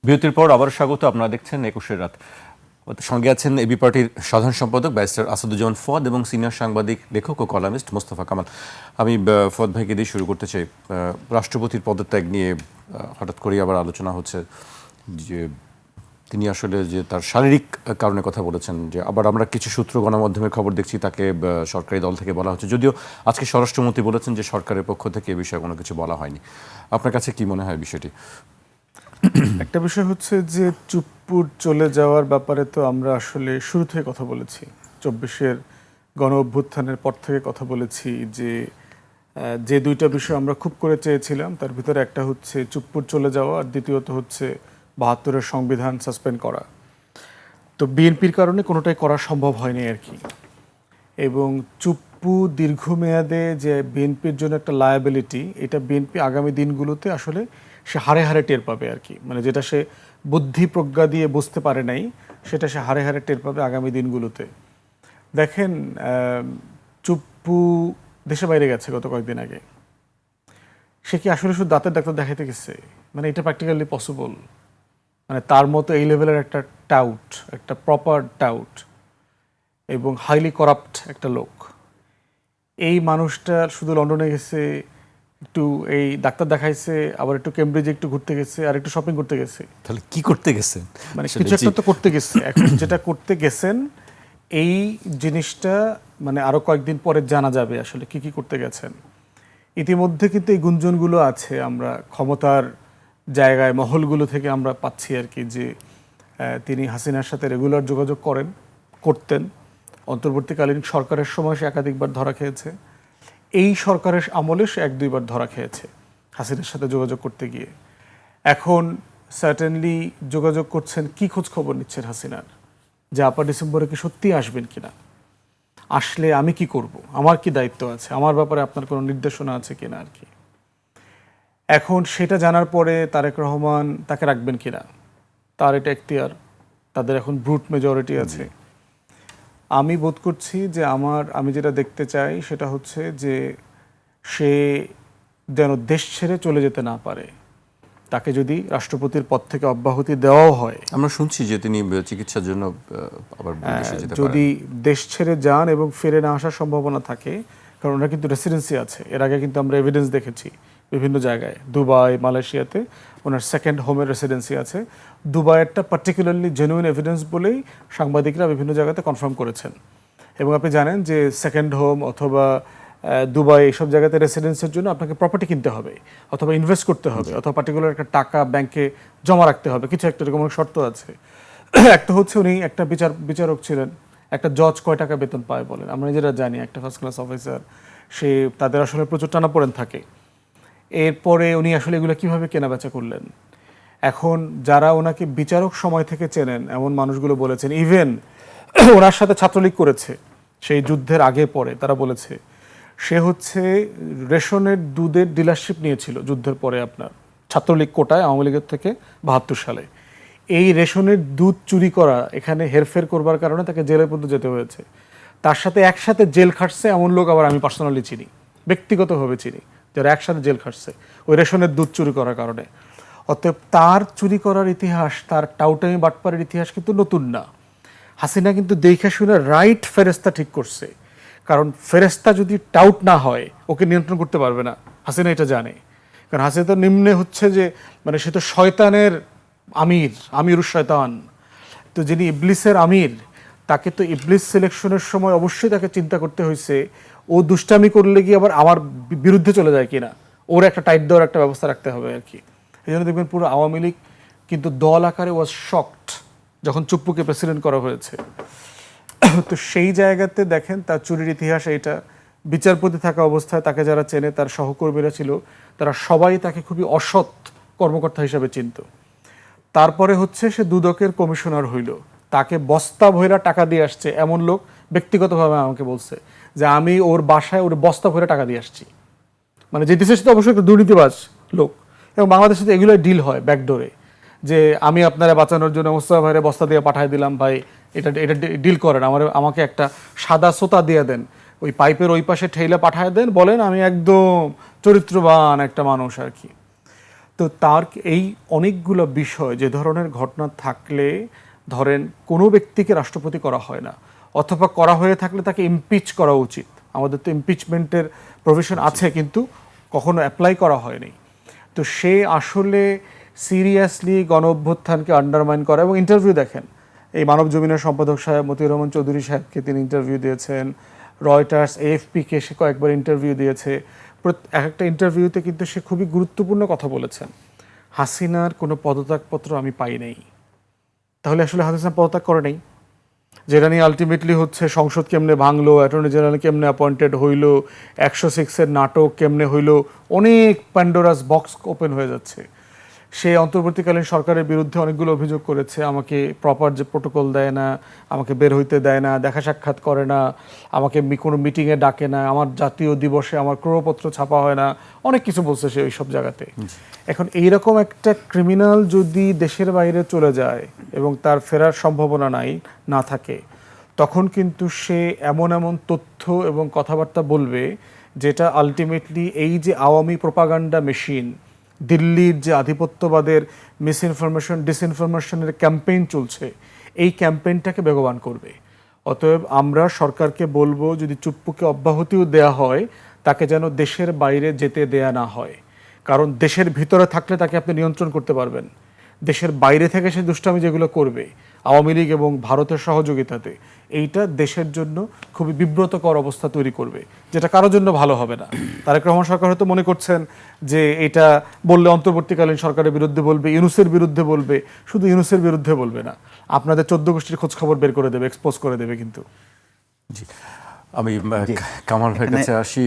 বিরতির পর আবার স্বাগত। আপনারা দেখছেন 21 রাত। সঙ্গে আছেন এবি পার্টির সাধারণ সম্পাদক ব্যারিস্টার আসাদুজ্জামান ফুয়াদ এবং সিনিয়র সাংবাদিক, লেখক ও কলামিস্ট মোস্তফা কামাল। আমি ফুয়াদ ভাইকে দিয়ে শুরু করতে চাই। রাষ্ট্রপতির পদত্যাগ নিয়ে হঠাৎ করেই আবার আলোচনা হচ্ছে যে তিনি আসলে যে তার শারীরিক কারণে কথা বলেছেন, যে আবার আমরা কিছু সূত্র গণমাধ্যমের খবর দেখছি তাকে সরকারি দল থেকে বলা হচ্ছে, যদিও আজকে স্বরাষ্ট্রমন্ত্রী বলেছেন যে সরকারের পক্ষ থেকে এ বিষয়ে কোনো কিছু বলা হয়নি। আপনার কাছে কি মনে হয় বিষয়টি? একটা বিষয় হচ্ছে যে চুপপুর চলে যাওয়ার ব্যাপারে তো আমরা আসলে শুরু থেকে কথা বলেছি, 24-এর গণ অভ্যুত্থানের পর থেকে কথা বলেছি যে দুইটা বিষয় আমরা খুব করে চেয়েছিলাম, তার ভিতরে একটা হচ্ছে চুপপুর চলে যাওয়া, আর দ্বিতীয়ত হচ্ছে 72-এর সংবিধান সাসপেন্ড করা। তো বিএনপির কারণে কোনোটাই করা সম্ভব হয়নি আর কি। এবং চুপ্পু দীর্ঘমেয়াদে যে বিএনপির জন্য একটা লায়াবিলিটি, এটা বিএনপি আগামী দিনগুলোতে আসলে সে হারে হারে টের পাবে আর কি। মানে যেটা সে বুদ্ধি প্রজ্ঞা দিয়ে বুঝতে পারে নাই, সেটা সে হারে হারে টের পাবে আগামী দিনগুলোতে। দেখেন, চুপ্পু দেশে বাইরে গেছে গত কয়েকদিন আগে। সে কি আসলে শুধু দাঁতের ডাক্তার দেখাইতে গেছে? মানে এটা প্র্যাকটিক্যালি পসিবল? মানে তার মতো এই লেভেলের একটা টাউট, একটা প্রপার টাউট এবং হাইলি করাপ্ট একটা লোক, এই মানুষটা শুধু লন্ডনে গেছে, একটু এই ডাক্তার দেখাইছে, আবার একটু কেমব্রিজে একটু ঘুরতে গেছে, আর একটু শপিং করতে গেছে। তাহলে কি করতে গেছেন? মানে কিছু একটা তো করতে গেছে। এখন যেটা করতে গেছেন এই জিনিসটা মানে আরো কয়েকদিন পরে জানা যাবে আসলে কি কি করতে গেছেন। ইতিমধ্যে কিন্তু এই গুঞ্জনগুলো আছে, আমরা ক্ষমতার জায়গায় মহলগুলো থেকে আমরা পাচ্ছি আর কি, যে তিনি হাসিনার সাথে রেগুলার যোগাযোগ করতেন। অন্তর্বর্তীকালীন সরকারের সময় সে একাধিকবার ধরা খেয়েছে, এই সরকারের আমলে সে 1-2 বার ধরা খেয়েছে হাসিনার সাথে যোগাযোগ করতে গিয়ে। এখন সার্টেনলি যোগাযোগ করছেন, কি খোঁজ খবর নিচ্ছেন হাসিনার, যে আপা ডিসেম্বরে কি সত্যি আসবেন কিনা, আসলে আমি কি করব, আমার কি দায়িত্ব আছে, আমার ব্যাপারে আপনার কোনো নির্দেশনা আছে কিনা আর কি। এখন সেটা জানার পরে তারেক রহমান তাকে রাখবেন কিনা, তার এটা এখতিয়ার, তাদের এখন ব্রুট মেজরিটি আছে। আমি বোধ করছি যে আমি যেটা দেখতে চাই সেটা হচ্ছে যে সে যেন দেশ ছেড়ে চলে যেতে না পারে। তাকে যদি রাষ্ট্রপতির পদ থেকে অব্যাহতি দেওয়াও হয়, আমরা শুনছি যে তিনি চিকিৎসার জন্য আবার বিদেশে যেতে পারেন। যদি দেশ ছেড়ে যান এবং ফিরে না আসার সম্ভাবনা থাকে, কারণ ওনার কিন্তু রেসিডেন্সি আছে, এর আগে কিন্তু আমরা এভিডেন্স দেখেছি বিভিন্ন জায়গায়, দুবাই, মালয়েশিয়াতে ওনার সেকেন্ড হোমের রেসিডেন্সি আছে। দুবাইয়েরটা পার্টিকুলারলি জেনুইন এভিডেন্স বলেই সাংবাদিকরা বিভিন্ন জায়গাতে কনফার্ম করেছেন। এবং আপনি জানেন যে সেকেন্ড হোম অথবা দুবাই এইসব জায়গাতে রেসিডেন্সের জন্য আপনাকে প্রপার্টি কিনতে হবে, অথবা ইনভেস্ট করতে হবে, অথবা পার্টিকুলার একটা টাকা ব্যাংকে জমা রাখতে হবে, কিছু একটা এরকম শর্ত আছে। একটা হচ্ছে উনি একটা বিচারক ছিলেন, একটা জজ কয় টাকা বেতন পায় বলেন? আমরা নিজেরা জানি, একটা ফার্স্ট ক্লাস অফিসার, সে তাদের আসলে প্রচুর টানাপোড়েন থাকে। এরপরে উনি আসলে এগুলো কিভাবে কেনাবেচা করলেন? এখন যারা ওনাকে বিচারক সময় থেকে চেনেন এমন মানুষগুলো বলেছেন, ইভেন ওনার সাথে ছাত্রলীগ করেছে সেই যুদ্ধের আগে পরে, তারা বলেছে সে হচ্ছে রেশনের দুধের ডিলারশিপ নিয়েছিল যুদ্ধের পরে, আপনার ছাত্রলীগ কোটায় আওয়ামী লীগের থেকে 72 সালে। এই রেশনের দুধ চুরি করা, এখানে হেরফের করবার কারণে তাকে জেলে পর্যন্ত যেতে হয়েছে। তার সাথে একসাথে জেল খাটছে এমন লোক আবার আমি পার্সোনালি চিনি, ব্যক্তিগতভাবে চিনি, যারা একসাথে জেল খাটছে ওই রেশনের দুধ চুরি করার কারণে। অতএব তার চুরি করার ইতিহাস, তার টাউটামি বাটপারের ইতিহাস কিন্তু নতুন না। হাসিনা কিন্তু দেখে শুনে রাইট ফেরেস্তা ঠিক করছে, কারণ ফেরেস্তা যদি টাউট না হয় ওকে নিয়ন্ত্রণ করতে পারবে না, হাসিনা এটা জানে। কারণ হাসিনা তো নিম্নে হচ্ছে যে মানে সে তো শয়তানের আমিরুশ শয়তান, তো যিনি ইবলিসের আমির, তাকে তো ইবলিস সিলেকশনের সময় অবশ্যই তাকে চিন্তা করতে হয়েছে ও দুষ্টামি করলে কি আবার আমার বিরুদ্ধে চলে যায় কিনা, ওর একটা টাইট দেওয়ার একটা ব্যবস্থা রাখতে হবে আর কি। এই জন্য দেখবেন পুরো আওয়ামী লীগ কিন্তু দল আকারে ওয়াজ শকড যখন চুপ্পুকে প্রেসিডেন্ট করা হয়েছে। তো সেই জায়গাতে দেখেন তার চুরির ইতিহাস এইটা। বিচারপতি থাকা অবস্থায় তাকে যারা চেনে, তার সহকর্মীরা ছিল, তারা সবাই তাকে খুবই অসৎ কর্মকর্তা হিসাবে চিনত। তারপরে হচ্ছে সে দুদকের কমিশনার হইল, তাকে বস্তা ভৈরা টাকা দিয়ে আসছে এমন লোক ব্যক্তিগতভাবে আমাকে বলছে যে আমি ওর বাসায় ওর বস্তা ভৈরা টাকা দিয়ে আসছি। মানে যে দেশের সাথে অবশ্যই একটা দুর্নীতিবাজ লোক, এবং বাংলাদেশের সাথে এগুলোই ডিল হয় ব্যাকডোরে, যে আমি আপনারা বাঁচানোর জন্য মোস্তফা ভাইরে বস্তা দিয়ে পাঠিয়ে দিলাম, ভাই এটা ডিল করেন, আমাকে একটা সাদা সোতা দিয়ে দেন, ওই পাইপের ওই পাশে ঠেলে পাঠিয়ে দেন, বলেন আমি একদম চরিত্রবান একটা মানুষ আর কি। তো তার এই অনেকগুলো বিষয়, যে ধরনের ঘটনা থাকলে ধরেন কোনো ব্যক্তিকে রাষ্ট্রপতি করা হয় না, অথবা করা হয়ে থাকলে তাকে ইমপিচ করা উচিত। আমাদের তো ইমপিচমেন্টের প্রভিশন আছে, কিন্তু কখনো অ্যাপ্লাই করা হয়নি। তো সে আসলে সিরিয়াসলি গণ অভ্যুত্থানকে আন্ডারমাইন করা, এবং ইন্টারভিউ দেখেন, এই মানব জমিনের সম্পাদক সাহেব মতিউর রহমান চৌধুরী সাহেবকে তিনি ইন্টারভিউ দিয়েছেন, রয়টার্স, এএফপিকে সে কয়েকবার ইন্টারভিউ দিয়েছে। এক একটা ইন্টারভিউতে কিন্তু সে খুবই গুরুত্বপূর্ণ কথা বলেছেন, হাসিনার কোনো পদত্যাগপত্র আমি পাই নাই। তাহলে আসলে হাসিনা পদত্যাগ করে নেই, যেটা নিয়ে আলটিমেটলি হচ্ছে সংসদ কেমনে ভাঙলো, অ্যাটর্নি জেনারেল কেমনে অ্যাপয়েন্টেড হইল, 106-এর নাটক কেমনে হইল, অনেক প্যান্ডোরাস বক্স ওপেন হয়ে যাচ্ছে। সে অন্তর্বর্তীকালীন সরকারের বিরুদ্ধে অনেকগুলো অভিযোগ করেছে, আমাকে প্রপার যে প্রোটোকল দেয় না, আমাকে বের হইতে দেয় না, দেখা সাক্ষাৎ করে না, আমাকে কোনো মিটিংয়ে ডাকে না, আমার জাতীয় দিবসে আমার ক্রয়পত্র ছাপা হয় না, অনেক কিছু বলছে সে ওই সব জায়গাতে। এখন এইরকম একটা ক্রিমিনাল যদি দেশের বাইরে চলে যায় এবং তার ফেরার সম্ভাবনা না থাকে, তখন কিন্তু সে এমন এমন তথ্য এবং কথাবার্তা বলবে যেটা আলটিমেটলি এই যে আওয়ামী প্রোপাগান্ডা মেশিন, দিল্লির যে আধিপত্যবাদের মিসইনফরমেশন ডিসইনফরমেশনের ক্যাম্পেইন চলছে, এই ক্যাম্পেইনটাকে বেগবান করবে। অতএব আমরা সরকারকে বলবো, যদি চুপ্পুকে অব্যাহতিও দেয়া হয়, তাকে যেন দেশের বাইরে যেতে দেয়া না হয়। কারণ দেশের ভিতরে থাকলে তাকে আপনি নিয়ন্ত্রণ করতে পারবেন, দেশের বাইরে থেকে সে দুষ্টামি যেগুলো করবে আওয়ামী লীগ এবং ভারতের সহযোগিতাতে, এইটা দেশের জন্য খুবই বিব্রতকর অবস্থা তৈরি করবে, যেটা কারোর জন্য ভালো হবে না। তারেক রহমান সরকার হয়তো মনে করছেন যে এটা বললে অন্তর্বর্তীকালীন সরকারের বিরুদ্ধে বলবে, ইউনূসের বিরুদ্ধে বলবে, শুধু ইউনূসের বিরুদ্ধে বলবে না, আপনাদের 14 গোষ্ঠীর খোঁজ খবর বের করে দেবে, এক্সপোজ করে দেবে। কিন্তু জি, আমি কামাল ভাইয়ের কাছে আসি।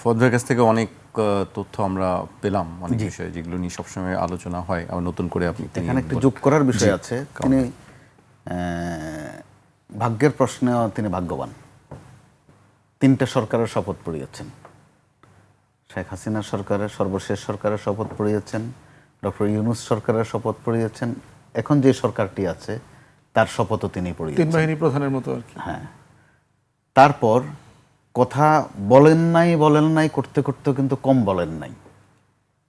ফদ ভাইয়ের কাছ থেকে অনেক তথ্য আমরা পেলাম, অনেক বিষয় যেগুলো নিয়ে সবসময় আলোচনা হয়। আবার নতুন করে আপনি এখানে একটু যোগ করার বিষয় আছে। তিনি ভাগ্যের প্রশ্নেও তিনি ভাগ্যবান। 3টে সরকারের শপথ পড়িয়েছেন। শেখ হাসিনা সরকারের সর্বশেষ সরকারের শপথ পড়িয়েছেন, ডক্টর ইউনূস সরকারের শপথ পড়িয়েছেন, এখন যে সরকারটি আছে তার শপথও তিনি পড়িয়েছেন, 3 বাহিনী প্রধানের মতো আর কি। হ্যাঁ, তারপর কথা বলেন নাই করতে করতেও কিন্তু কম বলেন নাই।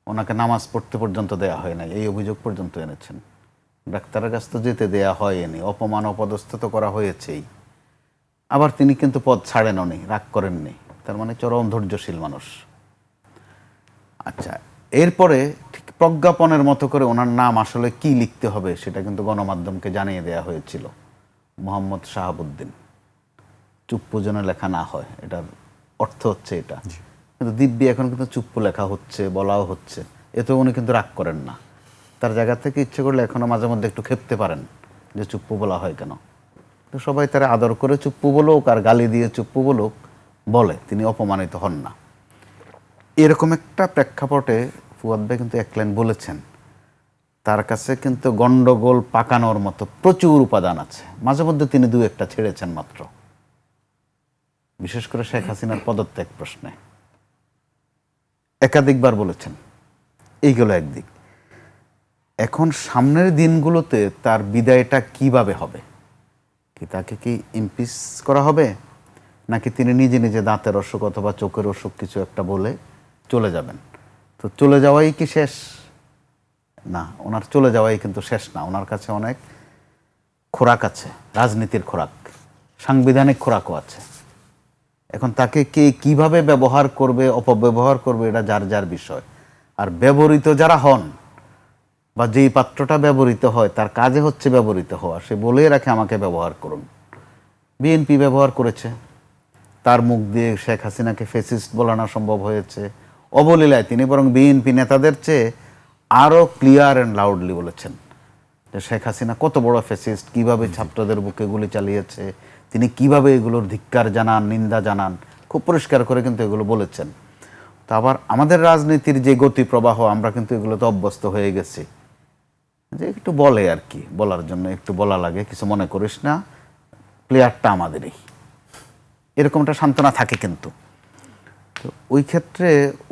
ওনাকে নামাজ পড়তে পর্যন্ত দেয়া হয় নাই, এই অভিযোগ পর্যন্ত এনেছেন। ডাক্তারের কাছ তো যেতে দেয়া হয়নি, অপমান অপদস্থ তো করা হয়েছেই। আবার তিনি কিন্তু পদ ছাড়েননি, রাগ করেননি, তার মানে চরম ধৈর্যশীল মানুষ। আচ্ছা, এরপরে ঠিক প্রজ্ঞাপনের মতো করে ওনার নাম আসলে কি লিখতে হবে সেটা কিন্তু গণমাধ্যমকে জানিয়ে দেয়া হয়েছিল। মোহাম্মদ শাহাবুদ্দিন, চুপ্পু যেন লেখা না হয়, এটার অর্থ হচ্ছে এটা। কিন্তু দিব্যি এখন কিন্তু চুপ্পু লেখা হচ্ছে, বলাও হচ্ছে, এতেও উনি কিন্তু রাগ করেন না। তার জায়গা থেকে ইচ্ছে করলে এখনো মাঝে মধ্যে একটু খেপতে পারেন যে চুপ্পু বলা হয় কেন। তো সবাই তারা আদর করে চুপ্পু বলুক আর গালি দিয়ে চুপ্পু বলুক, বলে, তিনি অপমানিত হন না। এরকম একটা প্রেক্ষাপটে ফুয়াদ ভাই কিন্তু এক লাইন বলেছেন, তার কাছে কিন্তু গন্ডগোল পাকানোর মতো প্রচুর উপাদান আছে। মাঝে মধ্যে তিনি 2-1টা ছেড়েছেন মাত্র, বিশেষ করে শেখ হাসিনার পদত্যাগ প্রশ্নে একাধিকবার বলেছেন। এইগুলো একদিক। এখন সামনের দিনগুলোতে তার বিদায়টা কিভাবে হবে? কি তাকে কি ইমপিচ করা হবে, নাকি তিনি নিজে নিজে দাঁতের অসুখ অথবা চোখের অসুখ কিছু একটা বলে চলে যাবেন? তো চলে যাওয়াই কি শেষ? না, ওনার চলে যাওয়াই কিন্তু শেষ না। ওনার কাছে অনেক খোরাক আছে, রাজনীতির খোরাক, সাংবিধানিক খোরাকও আছে। এখন তাকে কে কিভাবে ব্যবহার করবে, অপব্যবহার করবে, এটা যার যার বিষয়। আর ব্যবহৃত যারা হন বা যেই পাত্রটা ব্যবহৃত হয় তার কাজে হচ্ছে ব্যবহৃত হওয়া, সে বলেই রাখে আমাকে ব্যবহার করুন। বিএনপি ব্যবহার করেছে, তার মুখ দিয়ে শেখ হাসিনাকে ফেসিস্ট বলানো সম্ভব হয়েছে। অবলীলায় তিনি বরং বিএনপি নেতাদের চেয়ে আরও ক্লিয়ার অ্যান্ড লাউডলি বলেছেন যে শেখ হাসিনা কত বড় ফেসিস্ট, কিভাবে ছাত্রদের বুকে গুলি চালিয়েছে, তিনি কিভাবে এগুলোর ধিক্কার জানান, নিন্দা জানান, খুব পরিষ্কার করে কিন্তু এগুলো বলেছেন। তো আবার আমাদের রাজনীতির যে গতি প্রবাহ, আমরা কিন্তু এগুলোতে অভ্যস্ত হয়ে গেছি, যে একটু বলে আর কি, বলার জন্য একটু বলা লাগে, কিছু মনে করিস না, প্লেয়ারটা আমাদেরই, এরকমটা সান্ত্বনা থাকে। কিন্তু তো ওই ক্ষেত্রে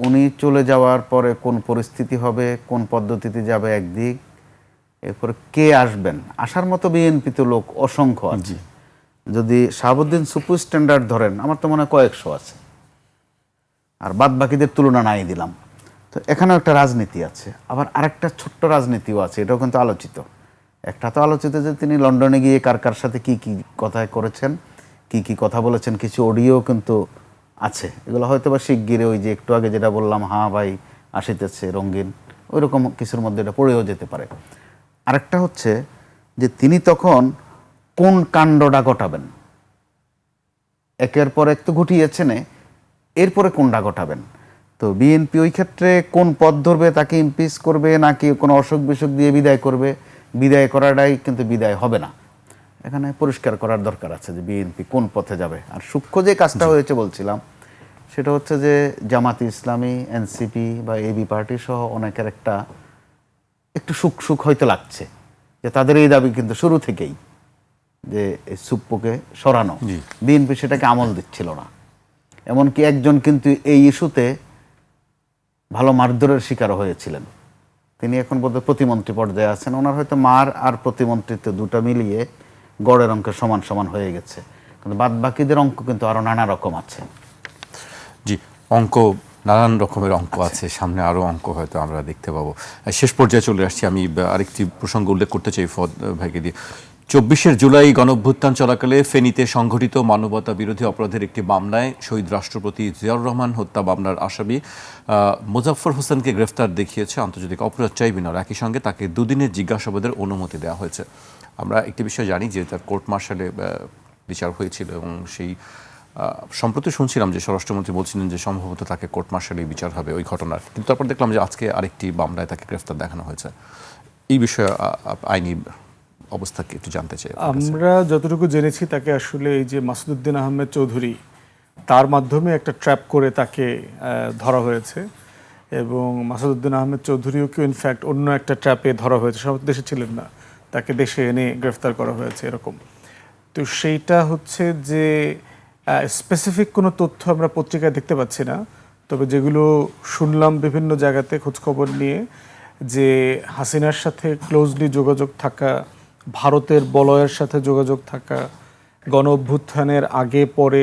উনি চলে যাওয়ার পরে কোন পরিস্থিতি হবে, কোন পদ্ধতিতে যাবে একদিক, এরপরে কে আসবেন, আসার মতো বিএনপিতে লোক অসংখ্য আছে। যদি শাহাবুদ্দিন সুপু স্ট্যান্ডার্ড ধরেন, আমার তো মনে হয় কয়েকশো আছে, আর বাদ বাকিদের তুলনা নাই দিলাম। তো এখানেও একটা রাজনীতি আছে, আবার আরেকটা ছোট্ট রাজনীতিও আছে, এটাও কিন্তু আলোচিত। একটা তো আলোচিত যে তিনি লন্ডনে গিয়ে কার কার সাথে কি কি কথা করেছেন, কি কি কথা বলেছেন, কিছু অডিও কিন্তু আছে। এগুলো হয়তো বা শিগগিরে ওই যে একটু আগে যেটা বললাম, হ্যাঁ ভাই আসিতেছে রঙিন, ওই রকম কিছুর মধ্যে এটা পড়েও যেতে পারে। আরেকটা হচ্ছে যে তিনি তখন কোন কাণ্ডটা ঘটাবেন, একের পর এক তো ঘটিয়েছেন, এরপরে কোনটা ঘটাবেন। তো বিএনপি ওই ক্ষেত্রে কোন পথ ধরবে, তাকে ইমপিচ করবে নাকি কোনো অসুখ বিসুখ দিয়ে বিদায় করবে? বিদায় করাটাই কিন্তু বিদায় হবে না, এখানে পরিষ্কার করার দরকার আছে যে বিএনপি কোন পথে যাবে। আর সূক্ষ্ম যে কাজটা হয়েছে বলছিলাম, সেটা হচ্ছে যে জামাত ইসলামী, এনসিপি বা এবি পার্টি সহ অনেকের একটা একটু সুখ সুখ হয়তো লাগছে যে তাদের এই দাবি কিন্তু শুরু থেকেই, যে এই সুপ্পুকে সরানো। বিএনপি সেটাকে আমল দিচ্ছিল না। এমনকি একজন কিন্তু এই ইস্যুতে ভালো মারধরের শিকার হয়েছিলেন, তিনি এখন বোধহয় প্রতিমন্ত্রী পর্যায়ে আছেন। ওনার হয়তো মার আর প্রতিমন্ত্রিত্ব দুটো মিলিয়ে গড়ের অঙ্কের সমান সমান হয়ে গেছে, কিন্তু বাদ বাকিদের অঙ্ক কিন্তু আরো নানা রকম আছে। জি, অঙ্ক নানান রকমের অঙ্ক আছে, সামনে আরও অঙ্ক হয়তো আমরা দেখতে পাবো। শেষ পর্যায়ে চলে আসছি, আমি আরেকটি প্রসঙ্গ উল্লেখ করতে চাই ফদ ভাইকে দিয়ে। 24শে জুলাই গণঅভ্যুত্থান চলাকালে ফেনীতে সংঘটিত মানবতা বিরোধী অপরাধের একটি মামলায় শহীদ রাষ্ট্রপতি জিয়াউর রহমান হত্যা মামলার আসামি মোজাফফর হোসেনকে গ্রেফতার দেখিয়েছে আন্তর্জাতিক অপরাধ ট্রাইব্যুনাল। একই সঙ্গে তাকে দুদিনের জিজ্ঞাসাবাদের অনুমতি দেওয়া হয়েছে। আমরা একটি বিষয় জানি যে তার কোর্ট মার্শালে বিচার হয়েছিল, এবং সেই সম্প্রতি শুনছিলাম যে স্বরাষ্ট্রমন্ত্রী বলছিলেন যে সম্ভবত তাকে কোর্ট মার্শালেই বিচার হবে ওই ঘটনার, কিন্তু তারপর দেখলাম যে আজকে আরেকটি মামলায় তাকে গ্রেফতার দেখানো হয়েছে। এই বিষয়ে আইনি অবস্থাকে একটু জানতে চাই। আমরা যতটুকু জেনেছি তাকে আসলে এই যে মাসুদউদ্দিন আহমেদ চৌধুরী, তার মাধ্যমে একটা ট্র্যাপ করে তাকে ধরা হয়েছে, এবং মাসুদউদ্দিন আহমেদ চৌধুরীকে ইনফ্যাক্ট অন্য একটা ট্র্যাপে ধরা হয়েছে, সব দেশে ছিলেন না, তাকে দেশে এনে গ্রেফতার করা হয়েছে এরকম। তো সেইটা হচ্ছে যে স্পেসিফিক কোনো তথ্য আমরা পত্রিকায় দেখতে পাচ্ছি না, তবে যেগুলো শুনলাম বিভিন্ন জায়গাতে খোঁজখবর নিয়ে, যে হাসিনার সাথে ক্লোজলি যোগাযোগ থাকা, ভারতের বলয়ের সাথে যোগাযোগ থাকা, গণ অভ্যুত্থানের আগে পরে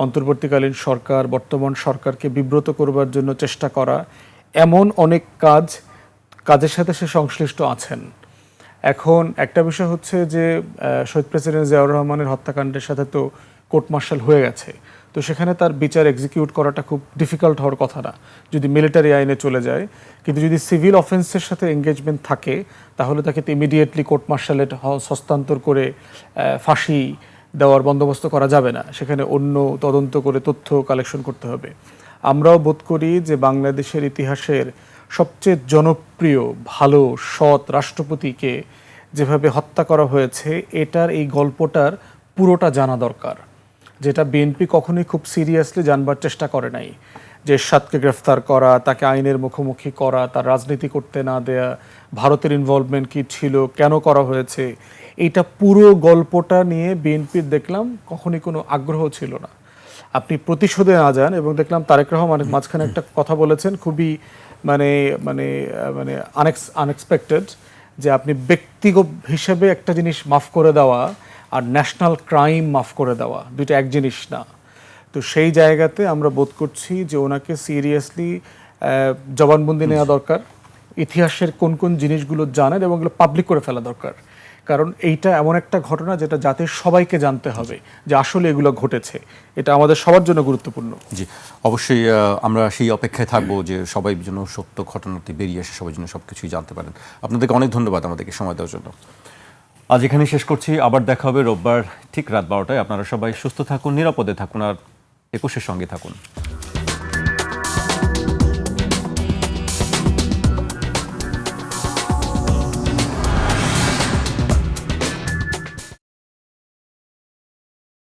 অন্তর্বর্তীকালীন সরকার বর্তমান সরকারকে বিব্রত করবার জন্য চেষ্টা করা, এমন অনেক কাজের সাথে সে সংশ্লিষ্ট আছেন। এখন একটা বিষয় হচ্ছে যে শহীদ প্রেসিডেন্ট জিয়াউর রহমানের হত্যাকাণ্ডের সাথে তো কোর্ট মার্শাল হয়ে গেছে, তো সেখানে তার বিচার এক্সিকিউট করাটা খুব ডিফিকাল্ট হওয়ার কথা না যদি মিলিটারি আইনে চলে যায়, কিন্তু যদি সিভিল অফেন্সের সাথে এঙ্গেজমেন্ট থাকে তাহলে তাকে ইমিডিয়েটলি কোর্ট মার্শালে হস্তান্তর করে ফাঁসি দেওয়ার বন্দোবস্ত করা যাবে না, সেখানে অন্য তদন্ত করে তথ্য কালেকশন করতে হবে। আমরাও বোধ করি যে বাংলাদেশের ইতিহাসের সবচেয়ে জনপ্রিয় ভালো সৎ রাষ্ট্রপতিকে যেভাবে হত্যা করা হয়েছে, এটার এই গল্পটার পুরোটা জানা দরকার, যেটা বিএনপি কখনোই খুব সিরিয়াসলি জানবার চেষ্টা করে নাই। যে এরশাদকে গ্রেফতার করা, তাকে আইনের মুখোমুখি করা, তার রাজনীতি করতে না দেয়া, ভারতের ইনভলভমেন্ট কী ছিল, কেন করা হয়েছে, এইটা পুরো গল্পটা নিয়ে বিএনপির দেখলাম কখনোই কোনো আগ্রহ ছিল না। আপনি প্রতিশোধে না যান, এবং দেখলাম তারেক রহমান মাঝখানে একটা কথা বলেছেন খুবই মানে মানে মানে আনএক্সপেক্টেড, যে আপনি ব্যক্তিগত হিসেবে একটা জিনিস মাফ করে দেওয়া আর ন্যাশনাল ক্রাইম মাফ করে দেওয়া দুইটা এক জিনিস না। তো সেই জায়গাতে আমরা বোধ করছি যে ওনাকে সিরিয়াসলি জবানবন্দি নেওয়া দরকার, ইতিহাসের কোন কোন জিনিসগুলো জানেন এবং এগুলো পাবলিক করে ফেলা দরকার, কারণ এইটা এমন একটা ঘটনা যেটা জাতির সবাইকে জানতে হবে যে আসলে এগুলো ঘটেছে, এটা আমাদের সবার জন্য গুরুত্বপূর্ণ। জি, অবশ্যই আমরা সেই অপেক্ষায় থাকবো যে সবাই যেন সত্য ঘটনাটি বেরিয়ে আসে, সবাই যেন সব কিছুই জানতে পারেন। আপনাদেরকে অনেক ধন্যবাদ আমাদেরকে সময় দেওয়ার জন্য। আজ এখানেই শেষ করছি, আবার দেখা হবে রোববার ঠিক রাত 12টায়। আপনারা সবাই সুস্থ থাকুন, নিরাপদে থাকুন, আর একুশের সঙ্গে থাকুন।